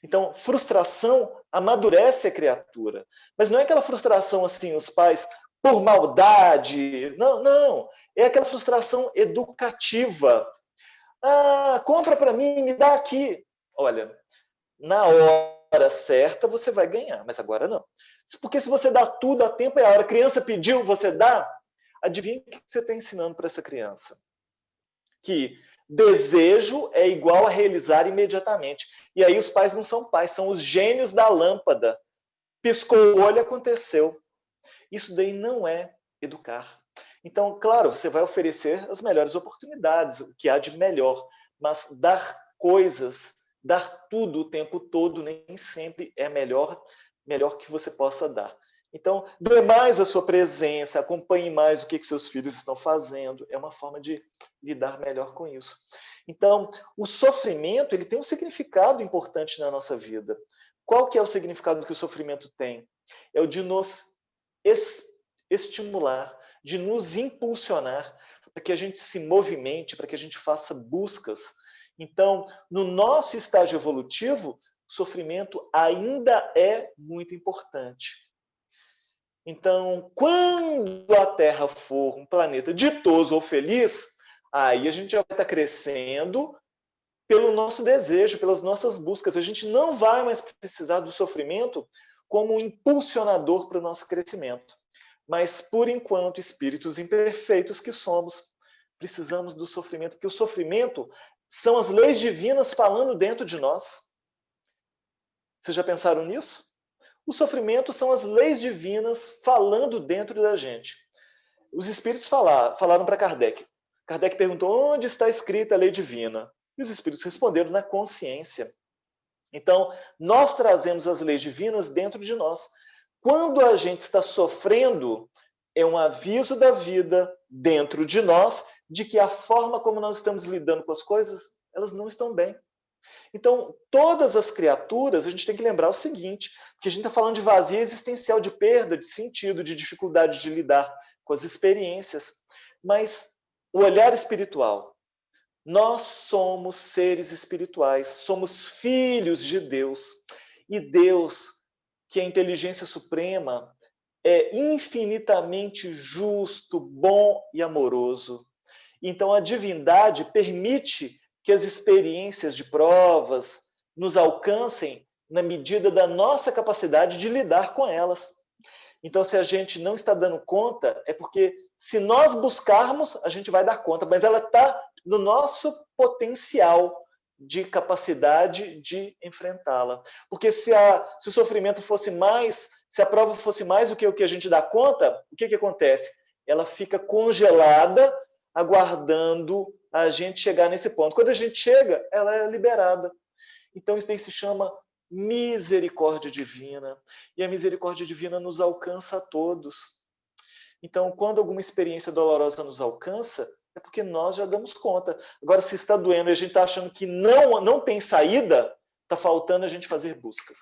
A: Então, frustração amadurece a criatura. Mas não é aquela frustração assim, os pais por maldade. Não, não. É aquela frustração educativa. Compra para mim, me dá aqui. Olha, na hora certa você vai ganhar, mas agora não. Porque se você dá tudo a tempo e a hora, a criança pediu, você dá, adivinha o que você está ensinando para essa criança? Que Desejo é igual a realizar imediatamente. E aí os pais não são pais, são os gênios da lâmpada. Piscou o olho, aconteceu. Isso daí não é educar. Então, claro, você vai oferecer as melhores oportunidades, o que há de melhor, mas dar coisas, dar tudo o tempo todo, nem sempre é melhor que você possa dar. Então, dê mais a sua presença, acompanhe mais o que seus filhos estão fazendo. É uma forma de lidar melhor com isso. Então, o sofrimento ele tem um significado importante na nossa vida. Qual que é o significado que o sofrimento tem? É o de nos estimular, de nos impulsionar para que a gente se movimente, para que a gente faça buscas. Então, no nosso estágio evolutivo, o sofrimento ainda é muito importante. Então, quando a Terra for um planeta ditoso ou feliz, aí a gente já vai estar crescendo pelo nosso desejo, pelas nossas buscas. A gente não vai mais precisar do sofrimento como um impulsionador para o nosso crescimento. Mas, por enquanto, espíritos imperfeitos que somos, precisamos do sofrimento, porque o sofrimento são as leis divinas falando dentro de nós. Vocês já pensaram nisso? O sofrimento são as leis divinas falando dentro da gente. Os espíritos falaram para Kardec. Kardec perguntou onde está escrita a lei divina. E os espíritos responderam na consciência. Então, nós trazemos as leis divinas dentro de nós. Quando a gente está sofrendo, é um aviso da vida dentro de nós de que a forma como nós estamos lidando com as coisas, elas não estão bem. Então, todas as criaturas, a gente tem que lembrar o seguinte, que a gente está falando de vazio existencial, de perda de sentido, de dificuldade de lidar com as experiências, mas o olhar espiritual, nós somos seres espirituais, somos filhos de Deus, e Deus, que é a inteligência suprema, é infinitamente justo, bom e amoroso. Então, a divindade permite que as experiências de provas nos alcancem na medida da nossa capacidade de lidar com elas. Então, se a gente não está dando conta, é porque se nós buscarmos, a gente vai dar conta, mas ela está no nosso potencial de capacidade de enfrentá-la. Porque se o sofrimento fosse mais, se a prova fosse mais do que o que a gente dá conta, o que acontece? Ela fica congelada, aguardando a gente chegar nesse ponto. Quando a gente chega, ela é liberada. Então, isso daí se chama misericórdia divina. E a misericórdia divina nos alcança a todos. Então, quando alguma experiência dolorosa nos alcança, é porque nós já damos conta. Agora, se está doendo e a gente está achando que não tem saída, está faltando a gente fazer buscas.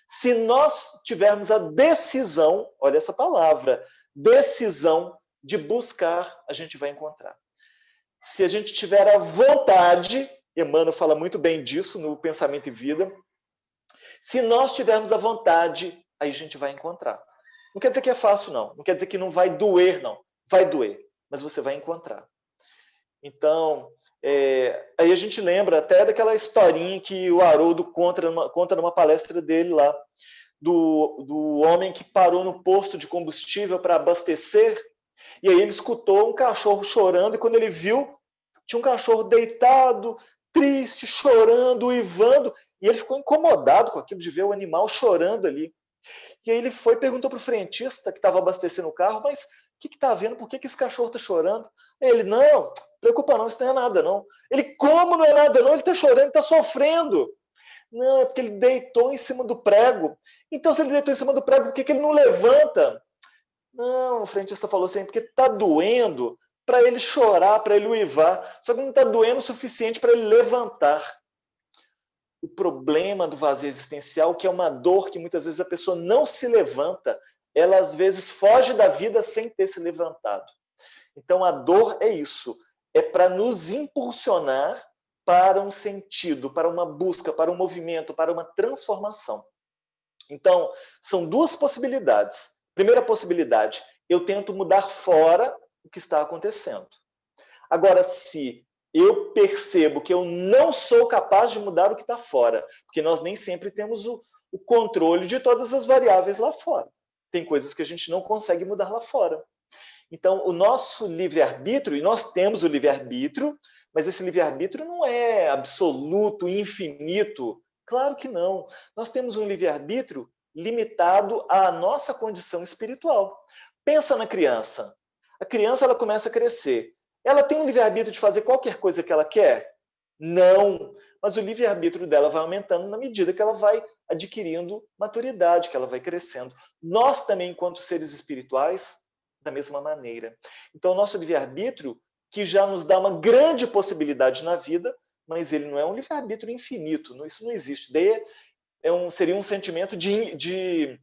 A: Se nós tivermos a decisão, olha essa palavra, decisão de buscar, a gente vai encontrar. Se a gente tiver a vontade, Emmanuel fala muito bem disso no Pensamento e Vida, se nós tivermos a vontade, aí a gente vai encontrar. Não quer dizer que é fácil, não. Não quer dizer que não vai doer, não. Vai doer, mas você vai encontrar. Então, aí a gente lembra até daquela historinha que o Haroldo conta numa palestra dele lá, do homem que parou no posto de combustível para abastecer, e aí ele escutou um cachorro chorando, e quando ele viu, tinha um cachorro deitado, triste, chorando, uivando, e ele ficou incomodado com aquilo de ver o animal chorando ali. E aí ele foi e perguntou para o frentista que estava abastecendo o carro, mas o que está havendo? Por que esse cachorro está chorando? Aí ele, não, preocupa não, isso não é nada não. Ele, como não é nada não? Ele está chorando, ele está sofrendo. Não, é porque ele deitou em cima do prego. Então, se ele deitou em cima do prego, por que ele não levanta? Não, o frentista falou assim, porque está doendo para ele chorar, para ele uivar, só que não está doendo o suficiente para ele levantar. O problema do vazio existencial, que é uma dor que muitas vezes a pessoa não se levanta, ela às vezes foge da vida sem ter se levantado. Então a dor é isso, é para nos impulsionar para um sentido, para uma busca, para um movimento, para uma transformação. Então, são duas possibilidades. Primeira possibilidade, eu tento mudar fora o que está acontecendo. Agora, se eu percebo que eu não sou capaz de mudar o que está fora, porque nós nem sempre temos o controle de todas as variáveis lá fora. Tem coisas que a gente não consegue mudar lá fora. Então, o nosso livre-arbítrio, e nós temos o livre-arbítrio, Mas esse livre-arbítrio não é absoluto, infinito. Claro que não. Nós temos um livre-arbítrio limitado à nossa condição espiritual. Pensa na criança. A criança ela começa a crescer. Ela tem um livre-arbítrio de fazer qualquer coisa que ela quer? Não. Mas o livre-arbítrio dela vai aumentando na medida que ela vai adquirindo maturidade, que ela vai crescendo. Nós também, enquanto seres espirituais, da mesma maneira. Então, o nosso livre-arbítrio, que já nos dá uma grande possibilidade na vida, mas ele não é um livre-arbítrio infinito, isso não existe. Daí seria um sentimento de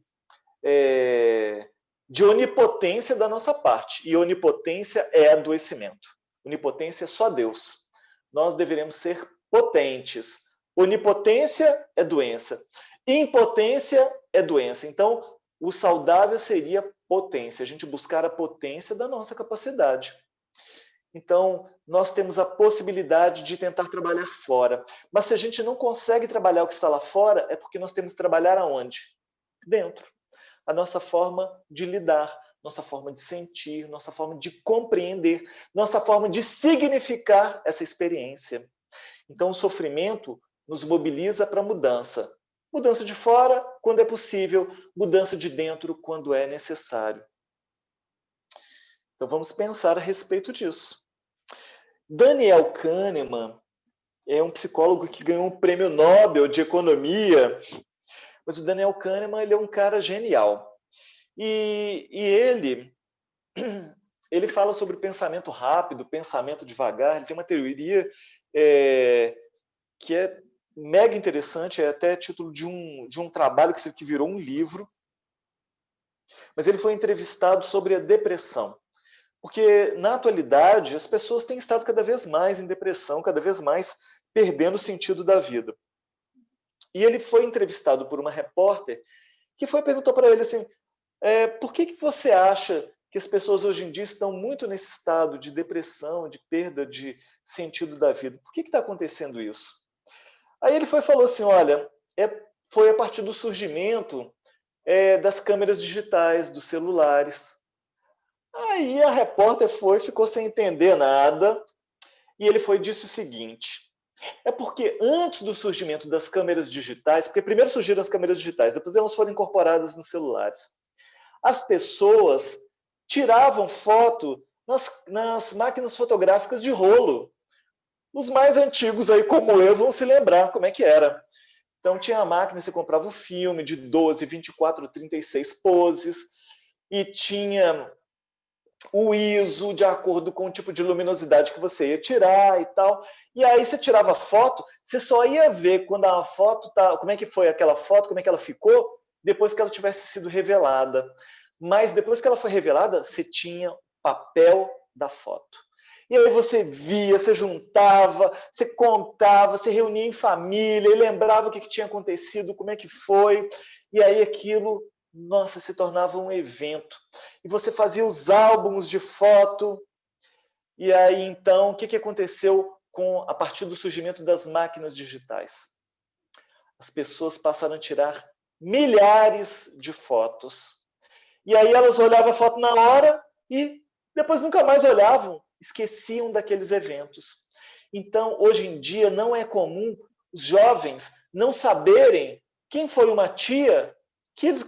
A: onipotência da nossa parte. E onipotência é adoecimento. Onipotência é só Deus. Nós deveremos ser potentes. Onipotência é doença. Impotência é doença. Então, o saudável seria potência, a gente buscar a potência da nossa capacidade. Então, nós temos a possibilidade de tentar trabalhar fora. Mas se a gente não consegue trabalhar o que está lá fora, é porque nós temos que trabalhar aonde? Dentro. A nossa forma de lidar, nossa forma de sentir, nossa forma de compreender, nossa forma de significar essa experiência. Então, o sofrimento nos mobiliza para a mudança. Mudança de fora, quando é possível, mudança de dentro, quando é necessário. Então, vamos pensar a respeito disso. Daniel Kahneman é um psicólogo que ganhou um prêmio Nobel de Economia, mas o Daniel Kahneman ele é um cara genial. E ele fala sobre pensamento rápido, pensamento devagar, ele tem uma teoria que é mega interessante, é até título de um trabalho que virou um livro, mas ele foi entrevistado sobre a depressão. Porque, na atualidade, as pessoas têm estado cada vez mais em depressão, cada vez mais perdendo o sentido da vida. E ele foi entrevistado por uma repórter que perguntou para ele assim, por que você acha que as pessoas hoje em dia estão muito nesse estado de depressão, de perda de sentido da vida? Por que está acontecendo isso? Aí ele falou assim, olha, foi a partir do surgimento das câmeras digitais, dos celulares. Aí a repórter ficou sem entender nada, e ele disse o seguinte, é porque antes do surgimento das câmeras digitais, porque primeiro surgiram as câmeras digitais, depois elas foram incorporadas nos celulares, as pessoas tiravam foto nas máquinas fotográficas de rolo. Os mais antigos aí, como eu, vão se lembrar como é que era. Então tinha a máquina, você comprava o filme de 12, 24, 36 poses, e tinha o ISO de acordo com o tipo de luminosidade que você ia tirar e tal. E aí você tirava foto, você só ia ver quando a foto como é que foi aquela foto, como é que ela ficou, depois que ela tivesse sido revelada. Mas depois que ela foi revelada, você tinha o papel da foto. E aí você via, você juntava, você contava, você reunia em família, e lembrava o que tinha acontecido, como é que foi, e aí aquilo, nossa, se tornava um evento. E você fazia os álbuns de foto, e aí então, o que aconteceu a partir do surgimento das máquinas digitais? As pessoas passaram a tirar milhares de fotos. E aí elas olhavam a foto na hora e depois nunca mais olhavam, esqueciam daqueles eventos. Então, hoje em dia, não é comum os jovens não saberem quem foi uma tia que eles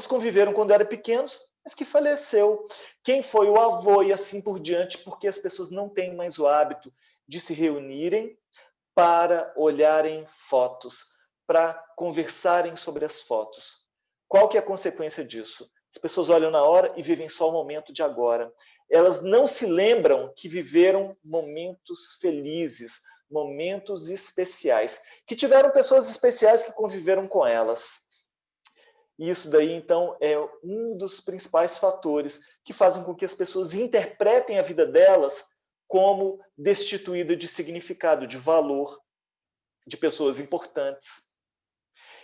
A: conviveram quando eram pequenos, mas que faleceu. Quem foi o avô e assim por diante, porque as pessoas não têm mais o hábito de se reunirem para olharem fotos, para conversarem sobre as fotos. Qual que é a consequência disso? As pessoas olham na hora e vivem só o momento de agora. Elas não se lembram que viveram momentos felizes, momentos especiais, que tiveram pessoas especiais que conviveram com elas. E isso daí, então, é um dos principais fatores que fazem com que as pessoas interpretem a vida delas como destituída de significado, de valor, de pessoas importantes.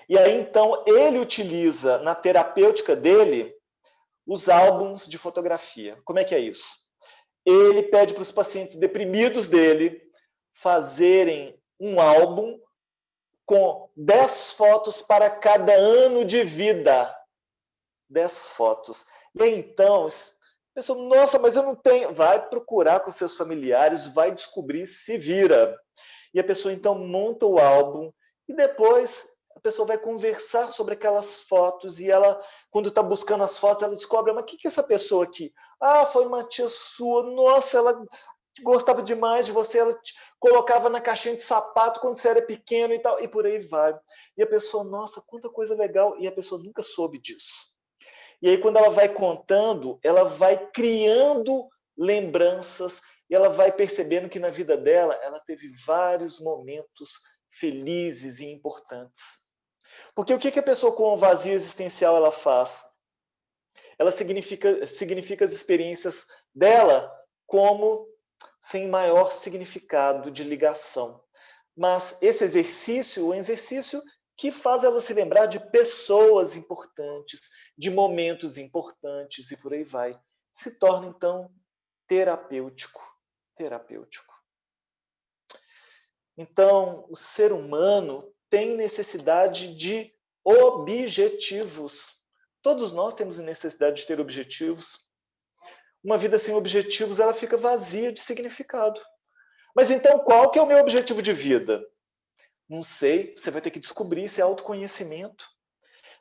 A: E aí, então, ele utiliza na terapêutica dele os álbuns de fotografia. Como é que é isso? Ele pede para os pacientes deprimidos dele fazerem um álbum com 10 fotos para cada ano de vida. 10 fotos. E aí, então, A pessoa, nossa, mas eu não tenho. Vai procurar com seus familiares, vai descobrir, se vira. E a pessoa, então, monta o álbum e depois a pessoa vai conversar sobre aquelas fotos e ela, quando está buscando as fotos, ela descobre, mas o que é essa pessoa aqui? Ah, foi uma tia sua, nossa, ela gostava demais de você, ela te colocava na caixinha de sapato quando você era pequeno e tal, e por aí vai. E a pessoa, nossa, quanta coisa legal, e a pessoa nunca soube disso. E aí, quando ela vai contando, ela vai criando lembranças e ela vai percebendo que na vida dela, ela teve vários momentos felizes e importantes. Porque o que a pessoa com o vazio existencial ela faz? Ela significa as experiências dela como sem maior significado de ligação. Mas esse exercício, o exercício que faz ela se lembrar de pessoas importantes, de momentos importantes e por aí vai, se torna então terapêutico. Terapêutico. Então, o ser humano tem necessidade de objetivos. Todos nós temos necessidade de ter objetivos. Uma vida sem objetivos, ela fica vazia de significado. Mas então, qual que é o meu objetivo de vida? Não sei, você vai ter que descobrir, isso é autoconhecimento.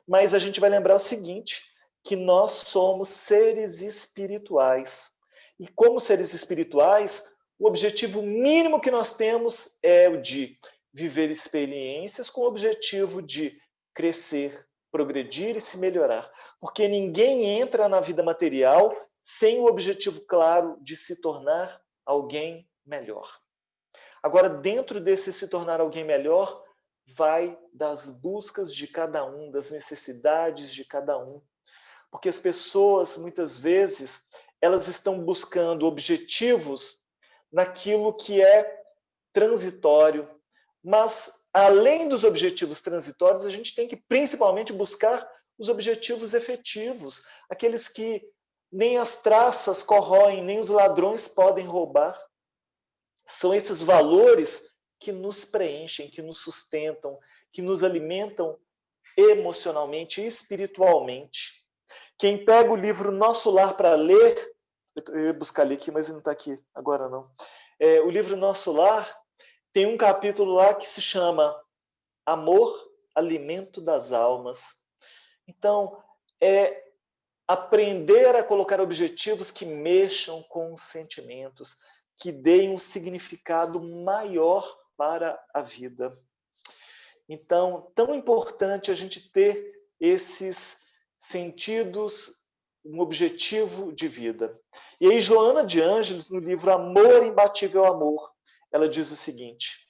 A: Mas a gente vai lembrar o seguinte, que nós somos seres espirituais. E como seres espirituais, o objetivo mínimo que nós temos é o de viver experiências com o objetivo de crescer, progredir e se melhorar. Porque ninguém entra na vida material sem o objetivo claro de se tornar alguém melhor. Agora, dentro desse se tornar alguém melhor, vai das buscas de cada um, das necessidades de cada um. Porque as pessoas, muitas vezes, elas estão buscando objetivos naquilo que é transitório. Mas, além dos objetivos transitórios, a gente tem que principalmente buscar os objetivos efetivos, aqueles que nem as traças corroem, nem os ladrões podem roubar. São esses valores que nos preenchem, que nos sustentam, que nos alimentam emocionalmente e espiritualmente. Quem pega o livro Nosso Lar para ler, eu ia buscar ali aqui, mas ele não está aqui agora não. O livro Nosso Lar tem um capítulo lá que se chama Amor, Alimento das Almas. Então, é aprender a colocar objetivos que mexam com os sentimentos, que deem um significado maior para a vida. Então, tão importante a gente ter esses sentidos, um objetivo de vida. E aí, Joana de Ângeles, no livro Amor, Imbatível Amor, ela diz o seguinte: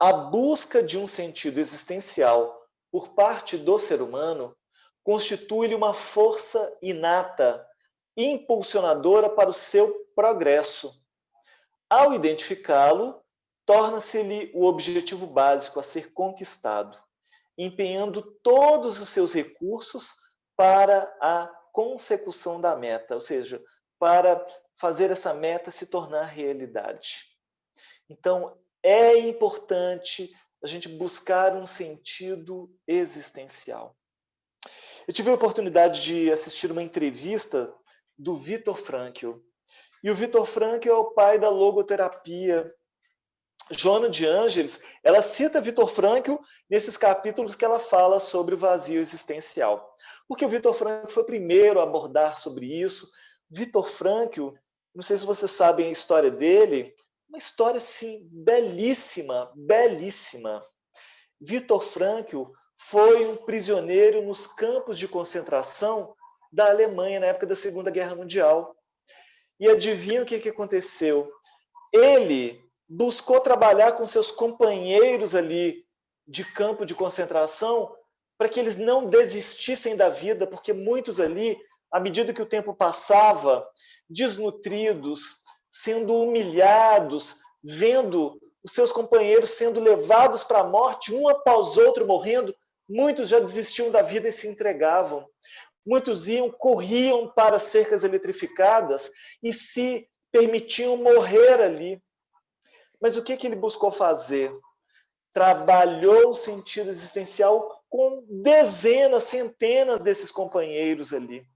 A: a busca de um sentido existencial por parte do ser humano constitui-lhe uma força inata, impulsionadora para o seu progresso. Ao identificá-lo, torna-se-lhe o objetivo básico a ser conquistado, empenhando todos os seus recursos para a consecução da meta, ou seja, para fazer essa meta se tornar realidade. Então, é importante a gente buscar um sentido existencial. Eu tive a oportunidade de assistir uma entrevista do Viktor Frankl. E o Viktor Frankl é o pai da logoterapia. Joana de Ângeles, ela cita Viktor Frankl nesses capítulos que ela fala sobre o vazio existencial. Porque o Viktor Frankl foi o primeiro a abordar sobre isso. Viktor Frankl, não sei se vocês sabem a história dele, uma história, assim, belíssima, belíssima. Viktor Frankl foi um prisioneiro nos campos de concentração da Alemanha na época da Segunda Guerra Mundial. E adivinha o que aconteceu? Ele buscou trabalhar com seus companheiros ali de campo de concentração para que eles não desistissem da vida, porque muitos ali, à medida que o tempo passava, desnutridos, sendo humilhados, vendo os seus companheiros sendo levados para a morte, um após outro morrendo, muitos já desistiam da vida e se entregavam. Muitos corriam para cercas eletrificadas e se permitiam morrer ali. Mas o que ele buscou fazer? Trabalhou o sentido existencial com dezenas, centenas desses companheiros ali.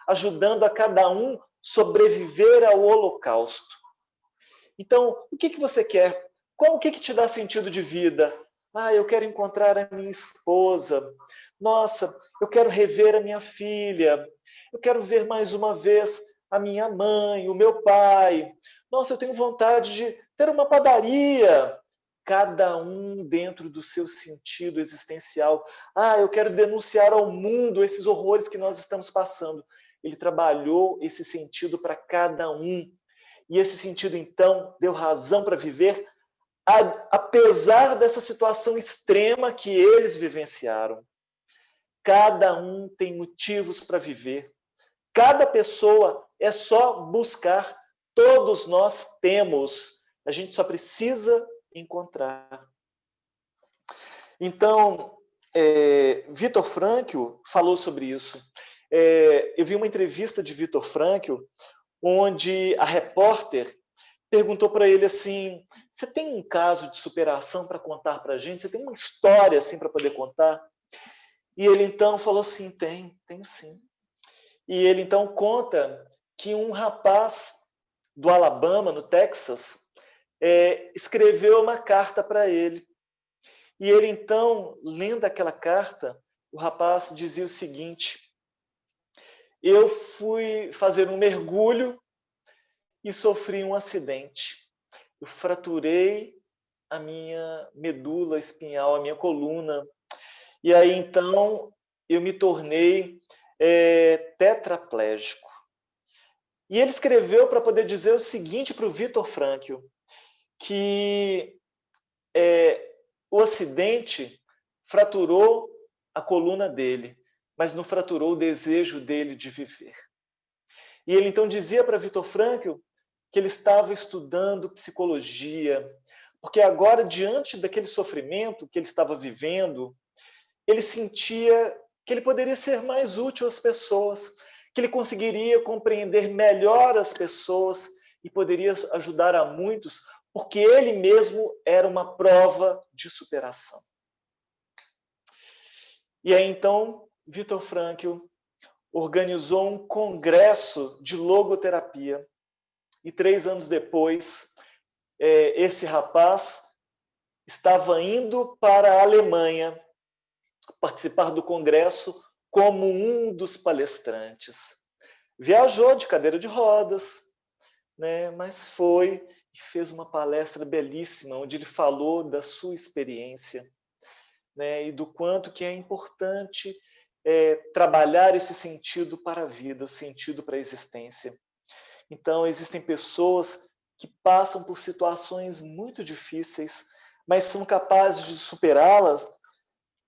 A: ajudando a cada um sobreviver ao holocausto. Então, o que você quer? O que te dá sentido de vida? Ah, eu quero encontrar a minha esposa. Nossa, eu quero rever a minha filha. Eu quero ver mais uma vez a minha mãe, o meu pai. Nossa, eu tenho vontade de ter uma padaria. Cada um dentro do seu sentido existencial. Ah, eu quero denunciar ao mundo esses horrores que nós estamos passando. Ele trabalhou esse sentido para cada um. E esse sentido, então, deu razão para viver, apesar dessa situação extrema que eles vivenciaram. Cada um tem motivos para viver. Cada pessoa é só buscar. Todos nós temos. A gente só precisa encontrar. Então, Viktor Frankl falou sobre isso. Eu vi uma entrevista de Viktor Frankl, onde a repórter perguntou para ele assim: você tem um caso de superação para contar para a gente? Você tem uma história assim para poder contar? E ele então falou assim: tenho sim. E ele então conta que um rapaz do Alabama, no Texas, escreveu uma carta para ele. E ele então, lendo aquela carta, o rapaz dizia o seguinte: eu fui fazer um mergulho e sofri um acidente. Eu fraturei a minha medula espinhal, a minha coluna. E aí, então, eu me tornei tetraplégico. E ele escreveu para poder dizer o seguinte para o Viktor Frankl, que o acidente fraturou a coluna dele, mas não fraturou o desejo dele de viver. E ele então dizia para Viktor Frankl que ele estava estudando psicologia, porque agora, diante daquele sofrimento que ele estava vivendo, ele sentia que ele poderia ser mais útil às pessoas, que ele conseguiria compreender melhor as pessoas e poderia ajudar a muitos, porque ele mesmo era uma prova de superação. E aí, então, Viktor Frankl organizou um congresso de logoterapia. E 3 anos depois, esse rapaz estava indo para a Alemanha participar do congresso como um dos palestrantes. Viajou de cadeira de rodas, né, mas foi e fez uma palestra belíssima, onde ele falou da sua experiência, né, e do quanto que é importante trabalhar esse sentido para a vida, o sentido para a existência. Então, existem pessoas que passam por situações muito difíceis, mas são capazes de superá-las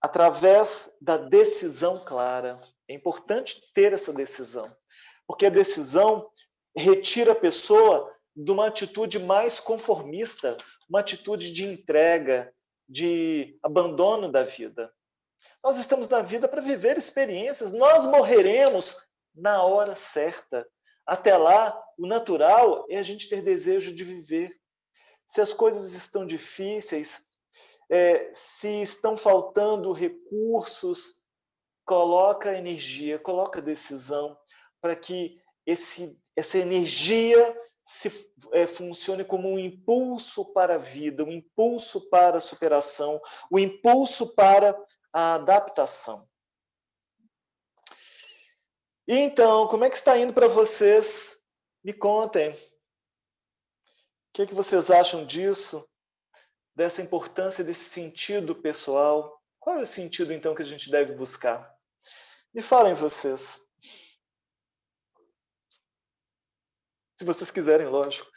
A: através da decisão clara. É importante ter essa decisão, porque a decisão retira a pessoa de uma atitude mais conformista, uma atitude de entrega, de abandono da vida. Nós estamos na vida para viver experiências, nós morreremos na hora certa. Até lá, o natural é a gente ter desejo de viver. Se as coisas estão difíceis, se estão faltando recursos, coloca energia, coloca decisão para que essa energia funcione como um impulso para a vida, um impulso para a superação, um impulso para a adaptação. E então, como é que está indo para vocês? Me contem. O que vocês acham disso? Dessa importância desse sentido pessoal? Qual é o sentido, então, que a gente deve buscar? Me falem vocês. Se vocês quiserem, lógico.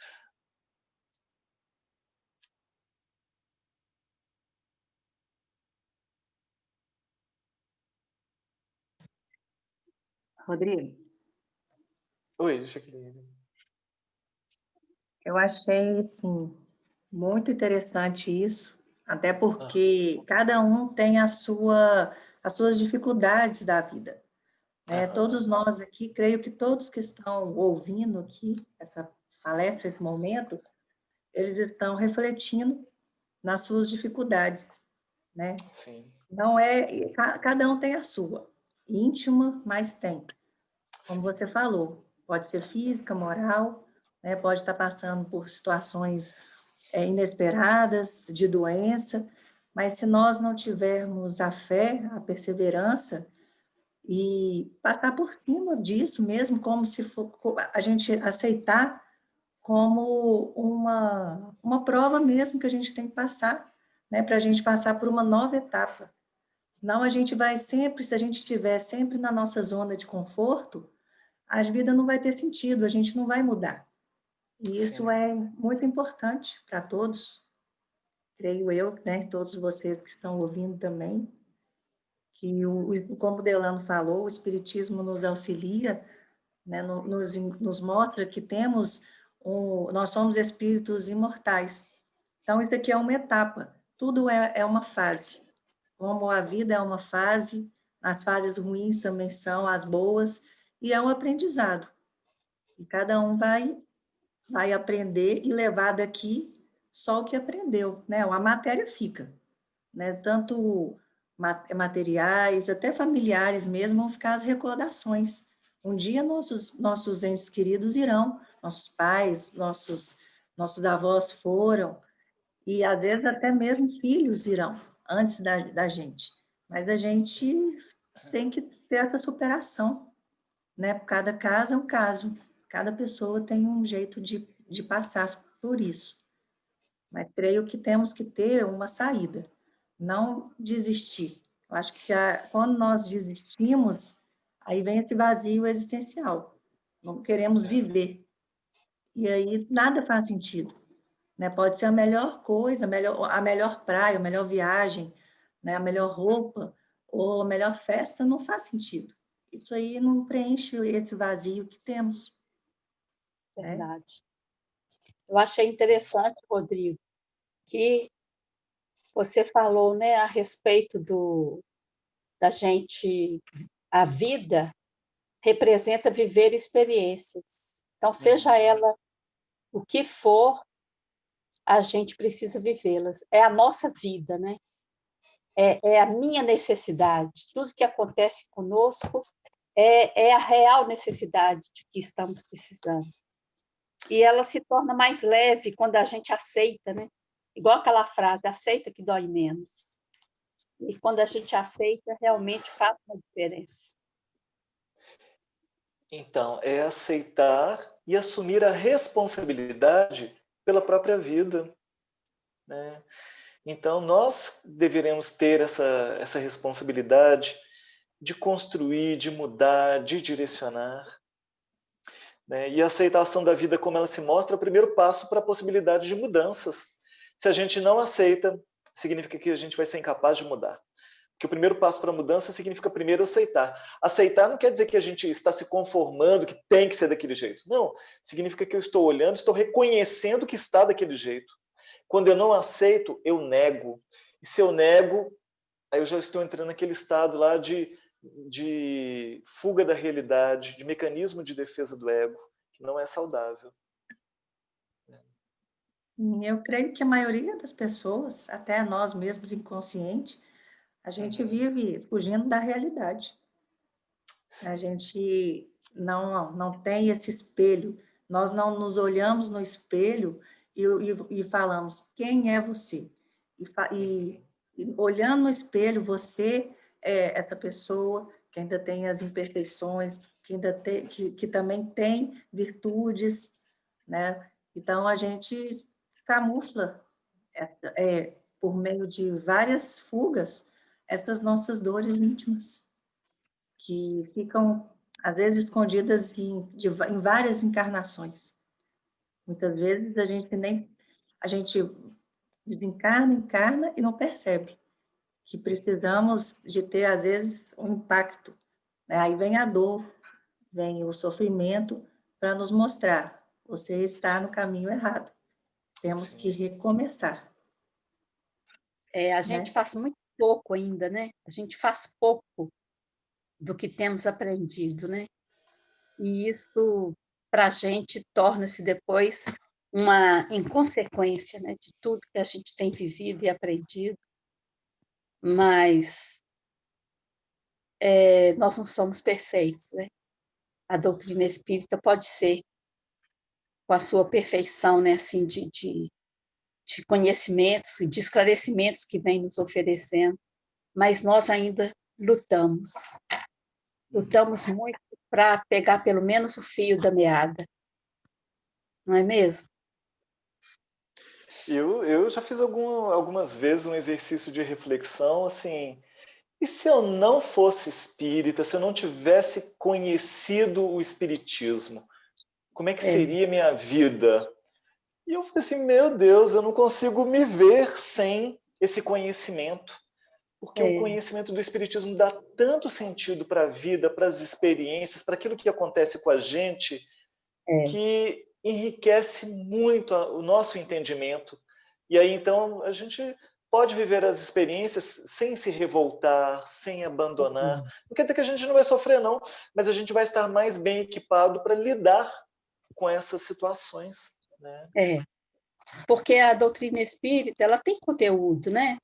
C: Rodrigo,
A: Oi, Jaqueline.
C: eu achei, sim, muito interessante isso, até porque cada um tem as suas dificuldades da vida, né? Todos nós aqui, creio que todos que estão ouvindo aqui essa palestra, esse momento, eles estão refletindo nas suas dificuldades, né?
A: Sim.
C: Não cada um tem a sua, íntima, mas tem. como você falou, pode ser física, moral, né? Pode estar passando por situações inesperadas, de doença, mas se nós não tivermos a fé, a perseverança, e passar por cima disso mesmo, como se for a gente aceitar como uma prova mesmo que a gente tem que passar, né, para a gente passar por uma nova etapa. Senão a gente vai sempre, se a gente estiver sempre na nossa zona de conforto, a vida não vai ter sentido, a gente não vai mudar. E isso
A: Sim.
C: é muito importante para todos, creio eu, né, todos vocês que estão ouvindo também, que, como o Delano falou, o Espiritismo nos auxilia, né, nos mostra que nós somos espíritos imortais. Então, isso aqui é uma etapa, tudo é uma fase. Como a vida é uma fase, as fases ruins também são as boas, e é um aprendizado. E cada um vai aprender e levar daqui só o que aprendeu, né? A matéria fica, né? Tanto materiais, até familiares mesmo, vão ficar as recordações. Um dia nossos entes queridos irão, nossos pais, nossos avós foram, e às vezes até mesmo filhos irão, antes da gente. Mas a gente tem que ter essa superação, né? Cada caso é um caso, cada pessoa tem um jeito de passar por isso. Mas creio que temos que ter uma saída, não desistir. Eu acho que quando nós desistimos, aí vem esse vazio existencial. Não queremos viver. E aí nada faz sentido, né? Pode ser a melhor coisa, a melhor praia, a melhor viagem, né? A melhor roupa ou a melhor festa, não faz sentido. Isso aí não preenche esse vazio que temos, né?
D: Verdade. Eu achei interessante, Rodrigo, que você falou, né, a respeito da gente, a vida representa viver experiências. Então, seja ela o que for, a gente precisa vivê-las. É a nossa vida, né? É a minha necessidade. Tudo que acontece conosco é a real necessidade de que estamos precisando. E ela se torna mais leve quando a gente aceita, né? Igual aquela frase, aceita que dói menos. E quando a gente aceita, realmente faz uma diferença.
A: Então, é aceitar e assumir a responsabilidade pela própria vida, né? Então, nós deveremos ter essa responsabilidade de construir, de mudar, de direcionar, né? E a aceitação da vida como ela se mostra é o primeiro passo para a possibilidade de mudanças. Se a gente não aceita, significa que a gente vai ser incapaz de mudar. Porque o primeiro passo para a mudança significa primeiro aceitar. Aceitar não quer dizer que a gente está se conformando, que tem que ser daquele jeito. Não, significa que eu estou olhando, estou reconhecendo que está daquele jeito. Quando eu não aceito, eu nego. E se eu nego, aí eu já estou entrando naquele estado lá de fuga da realidade, de mecanismo de defesa do ego, que não é saudável.
C: Eu creio que a maioria das pessoas, até nós mesmos inconsciente, a gente vive fugindo da realidade. A gente não tem esse espelho, nós não nos olhamos no espelho e falamos, quem é você? E olhando no espelho, você é essa pessoa que ainda tem as imperfeições, que também tem virtudes, né? Então, a gente camufla por meio de várias fugas essas nossas dores íntimas, que ficam, às vezes, escondidas em várias encarnações. Muitas vezes a gente desencarna, encarna e não percebe que precisamos de ter, às vezes, um impacto, né? Aí vem a dor, vem o sofrimento para nos mostrar, você está no caminho errado. Temos que recomeçar.
D: A gente faz muito pouco ainda, né? A gente faz pouco do que temos aprendido, né? E isso, para a gente, torna-se depois uma inconsequência, né, de tudo que a gente tem vivido e aprendido. Mas nós não somos perfeitos, né? a doutrina espírita pode ser, com a sua perfeição, né, assim, de conhecimentos e de esclarecimentos que vem nos oferecendo, mas nós ainda lutamos. Lutamos muito para pegar pelo menos o fio da meada. Não é mesmo?
A: Eu já fiz algumas vezes um exercício de reflexão, assim, e se eu não fosse espírita, se eu não tivesse conhecido o espiritismo, como é que seria minha vida? E eu falei assim, meu Deus, eu não consigo me ver sem esse conhecimento, porque o conhecimento do espiritismo dá tanto sentido para a vida, para as experiências, para aquilo que acontece com a gente, que enriquece muito o nosso entendimento. E aí, então, a gente pode viver as experiências sem se revoltar, sem abandonar. Não quer dizer que a gente não vai sofrer, não, mas a gente vai estar mais bem equipado para lidar com essas situações, né?
D: Porque a doutrina espírita, ela tem conteúdo, né?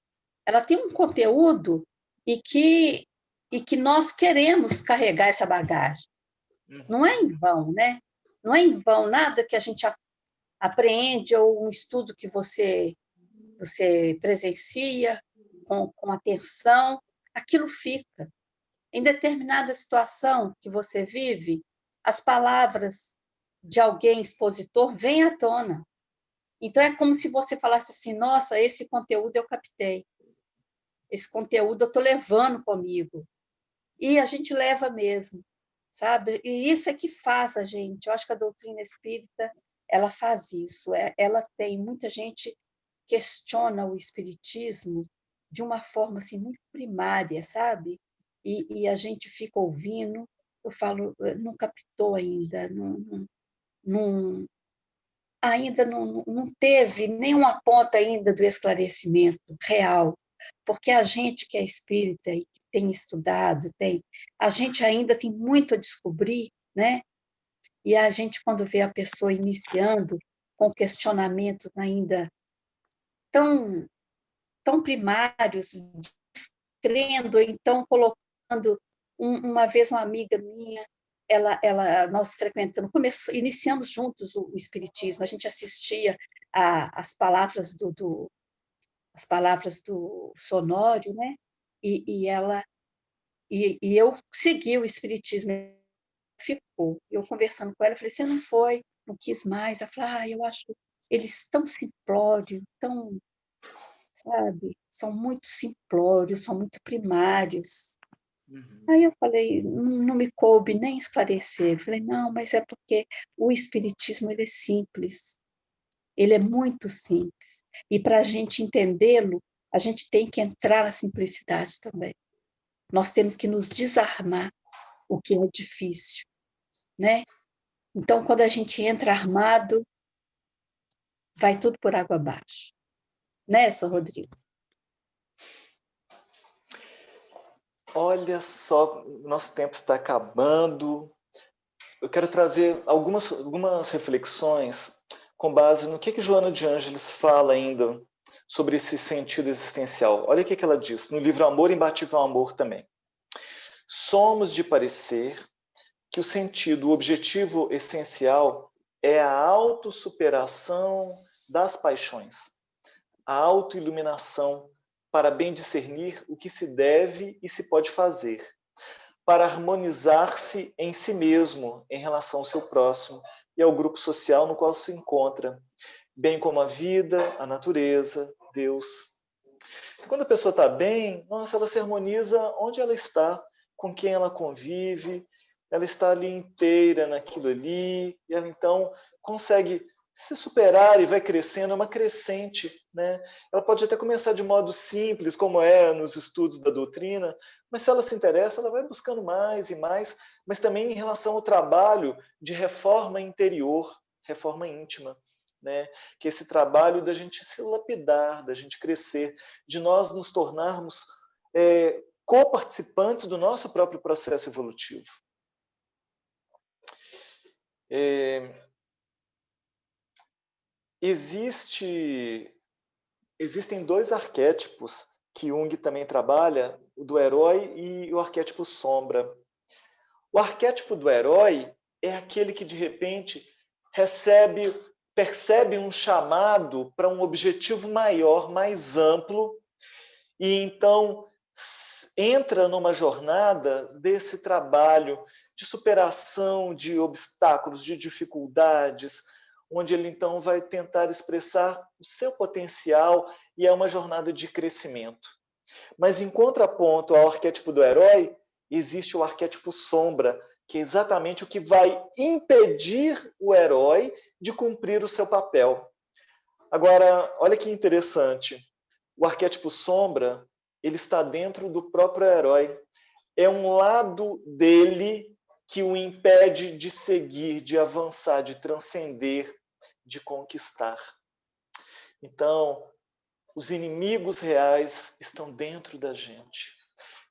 D: Ela tem um conteúdo e que nós queremos carregar essa bagagem. Não é em vão, né? Não é em vão nada que a gente aprende ou um estudo que você presencia com atenção, aquilo fica. Em determinada situação que você vive, as palavras de alguém expositor vêm à tona. Então, é como se você falasse assim, nossa, esse conteúdo eu captei, esse conteúdo eu estou levando comigo. E a gente leva mesmo, sabe? E isso é que faz a gente. Eu acho que a doutrina espírita, ela faz isso. Ela tem, muita gente questiona o espiritismo de uma forma assim, muito primária, sabe? E a gente fica ouvindo, eu falo, não captou ainda, não, ainda não teve nenhuma ponta ainda do esclarecimento real, porque a gente que é espírita e que tem estudado, a gente ainda tem muito a descobrir, né? E a gente, quando vê a pessoa iniciando com questionamentos ainda tão, tão primários, crendo, então colocando, uma vez uma amiga minha, nós frequentamos, iniciamos juntos o espiritismo, a gente assistia as palavras as palavras do Sonório, né? E eu segui o espiritismo, ficou. Eu conversando com ela, falei, você não foi, não quis mais? Ela falou, eu acho eles tão simplórios, tão, sabe, são muito simplórios, são muito primários. Aí eu falei, não me coube nem esclarecer. Eu falei, não, mas é porque o espiritismo ele é simples, ele é muito simples. E para a gente entendê-lo, a gente tem que entrar na simplicidade também. Nós temos que nos desarmar, o que é difícil, né? Então, quando a gente entra armado, vai tudo por água abaixo. Né, Sr. Rodrigo?
A: Olha só, nosso tempo está acabando. Eu quero trazer algumas reflexões com base no que Joana de Ângeles fala ainda sobre esse sentido existencial. Olha o que ela diz no livro Amor, Imbatível Amor também. Somos de parecer que o sentido, o objetivo essencial é a autossuperação das paixões, a autoiluminação para bem discernir o que se deve e se pode fazer, para harmonizar-se em si mesmo em relação ao seu próximo e ao grupo social no qual se encontra, bem como a vida, a natureza, Deus. Quando a pessoa está bem, nossa, ela se harmoniza onde ela está, com quem ela convive, ela está ali inteira naquilo ali, e ela então consegue se superar e vai crescendo, é uma crescente, né? Ela pode até começar de modo simples, como é nos estudos da doutrina, mas se ela se interessa, ela vai buscando mais e mais, mas também em relação ao trabalho de reforma interior, reforma íntima, né? Que esse trabalho da gente se lapidar, da gente crescer, de nós nos tornarmos coparticipantes do nosso próprio processo evolutivo. Existem dois arquétipos que Jung também trabalha, o do herói e o arquétipo sombra. O arquétipo do herói é aquele que, de repente, percebe um chamado para um objetivo maior, mais amplo, e então entra numa jornada desse trabalho de superação de obstáculos, de dificuldades, onde ele então vai tentar expressar o seu potencial, e é uma jornada de crescimento. Mas em contraponto ao arquétipo do herói, existe o arquétipo sombra, que é exatamente o que vai impedir o herói de cumprir o seu papel. Agora, olha que interessante. O arquétipo sombra, ele está dentro do próprio herói. É um lado dele que o impede de seguir, de avançar, de transcender, de conquistar. Então, os inimigos reais estão dentro da gente.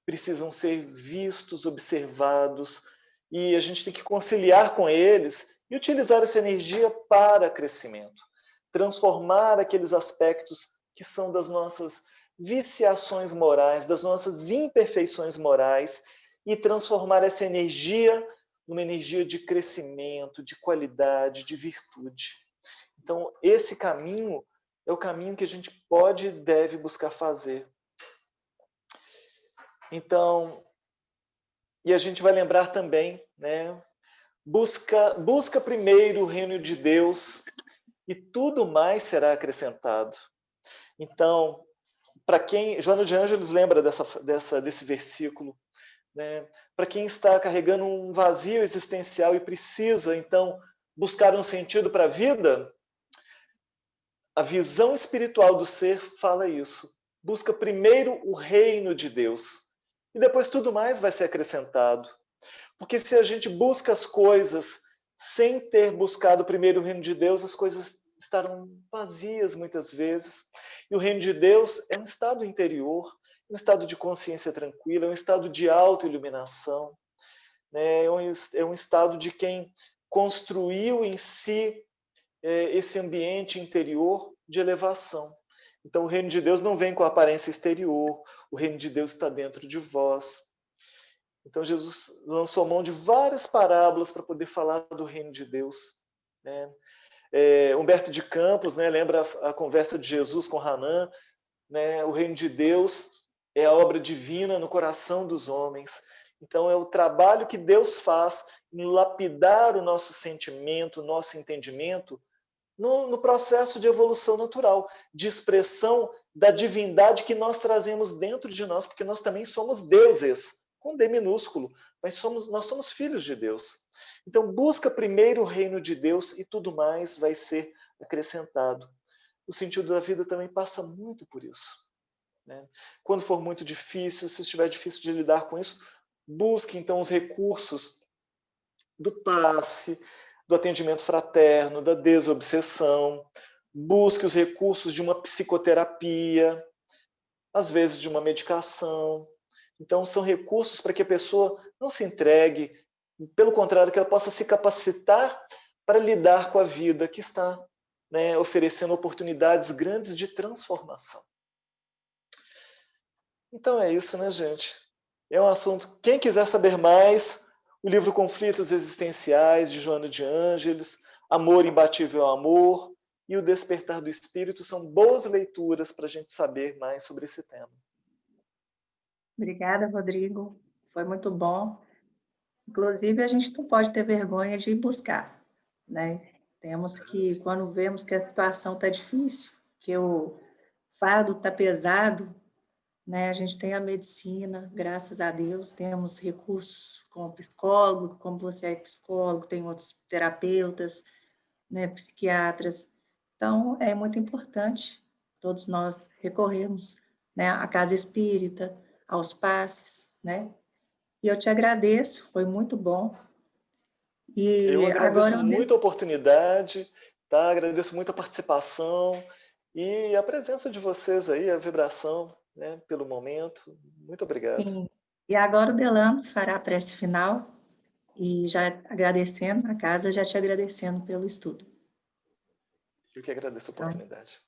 A: Precisam ser vistos, observados, e a gente tem que conciliar com eles e utilizar essa energia para crescimento. Transformar aqueles aspectos que são das nossas viciações morais, das nossas imperfeições morais, e transformar essa energia numa energia de crescimento, de qualidade, de virtude. Então, esse caminho é o caminho que a gente pode e deve buscar fazer. Então, e a gente vai lembrar também, né? Busca primeiro o reino de Deus e tudo mais será acrescentado. Então, para quem... Joana de Ângeles lembra desse versículo, né? Para quem está carregando um vazio existencial e precisa, então, buscar um sentido para a vida, a visão espiritual do ser fala isso. Busca primeiro o reino de Deus. E depois tudo mais vai ser acrescentado. Porque se a gente busca as coisas sem ter buscado primeiro o reino de Deus, as coisas estarão vazias muitas vezes. E o reino de Deus é um estado interior, um estado de consciência tranquila, é um estado de autoiluminação, né? É um estado de quem construiu em si esse ambiente interior de elevação. Então, o reino de Deus não vem com a aparência exterior, o reino de Deus está dentro de vós. Então, Jesus lançou mão de várias parábolas para poder falar do reino de Deus, né? Humberto de Campos, né, lembra a conversa de Jesus com Hanã, né? O reino de Deus é a obra divina no coração dos homens. Então, é o trabalho que Deus faz em lapidar o nosso sentimento, o nosso entendimento, no processo de evolução natural, de expressão da divindade que nós trazemos dentro de nós, porque nós também somos deuses, com D minúsculo, mas nós somos filhos de Deus. Então, busca primeiro o reino de Deus e tudo mais vai ser acrescentado. O sentido da vida também passa muito por isso, né? Quando for muito difícil, se estiver difícil de lidar com isso, busque então os recursos do passe, do atendimento fraterno, da desobsessão, busque os recursos de uma psicoterapia, às vezes de uma medicação. Então, são recursos para que a pessoa não se entregue, pelo contrário, que ela possa se capacitar para lidar com a vida que está, né, oferecendo oportunidades grandes de transformação. Então é isso, né, gente? É um assunto... Quem quiser saber mais, o livro Conflitos Existenciais, de Joana de Ângeles, Amor Imbatível ao Amor e O Despertar do Espírito são boas leituras para a gente saber mais sobre esse tema.
C: Obrigada, Rodrigo. Foi muito bom. Inclusive, a gente não pode ter vergonha de ir buscar, né? Temos que, quando vemos que a situação está difícil, que o fardo está pesado, né? A gente tem a medicina, graças a Deus, temos recursos como psicólogo, como você é psicólogo, tem outros terapeutas, né, psiquiatras. Então, é muito importante todos nós recorrermos, né, à casa espírita, aos passes, né? E eu te agradeço, foi muito bom.
A: Eu
C: E
A: agradeço
C: agora
A: muito a oportunidade, tá? Agradeço muito a participação e a presença de vocês aí, a vibração, né, pelo momento. Muito obrigado.
C: sim, e agora o Delano fará a prece final e já agradecendo a casa, já te agradecendo pelo estudo.
A: Eu que agradeço a
C: Então,
A: oportunidade.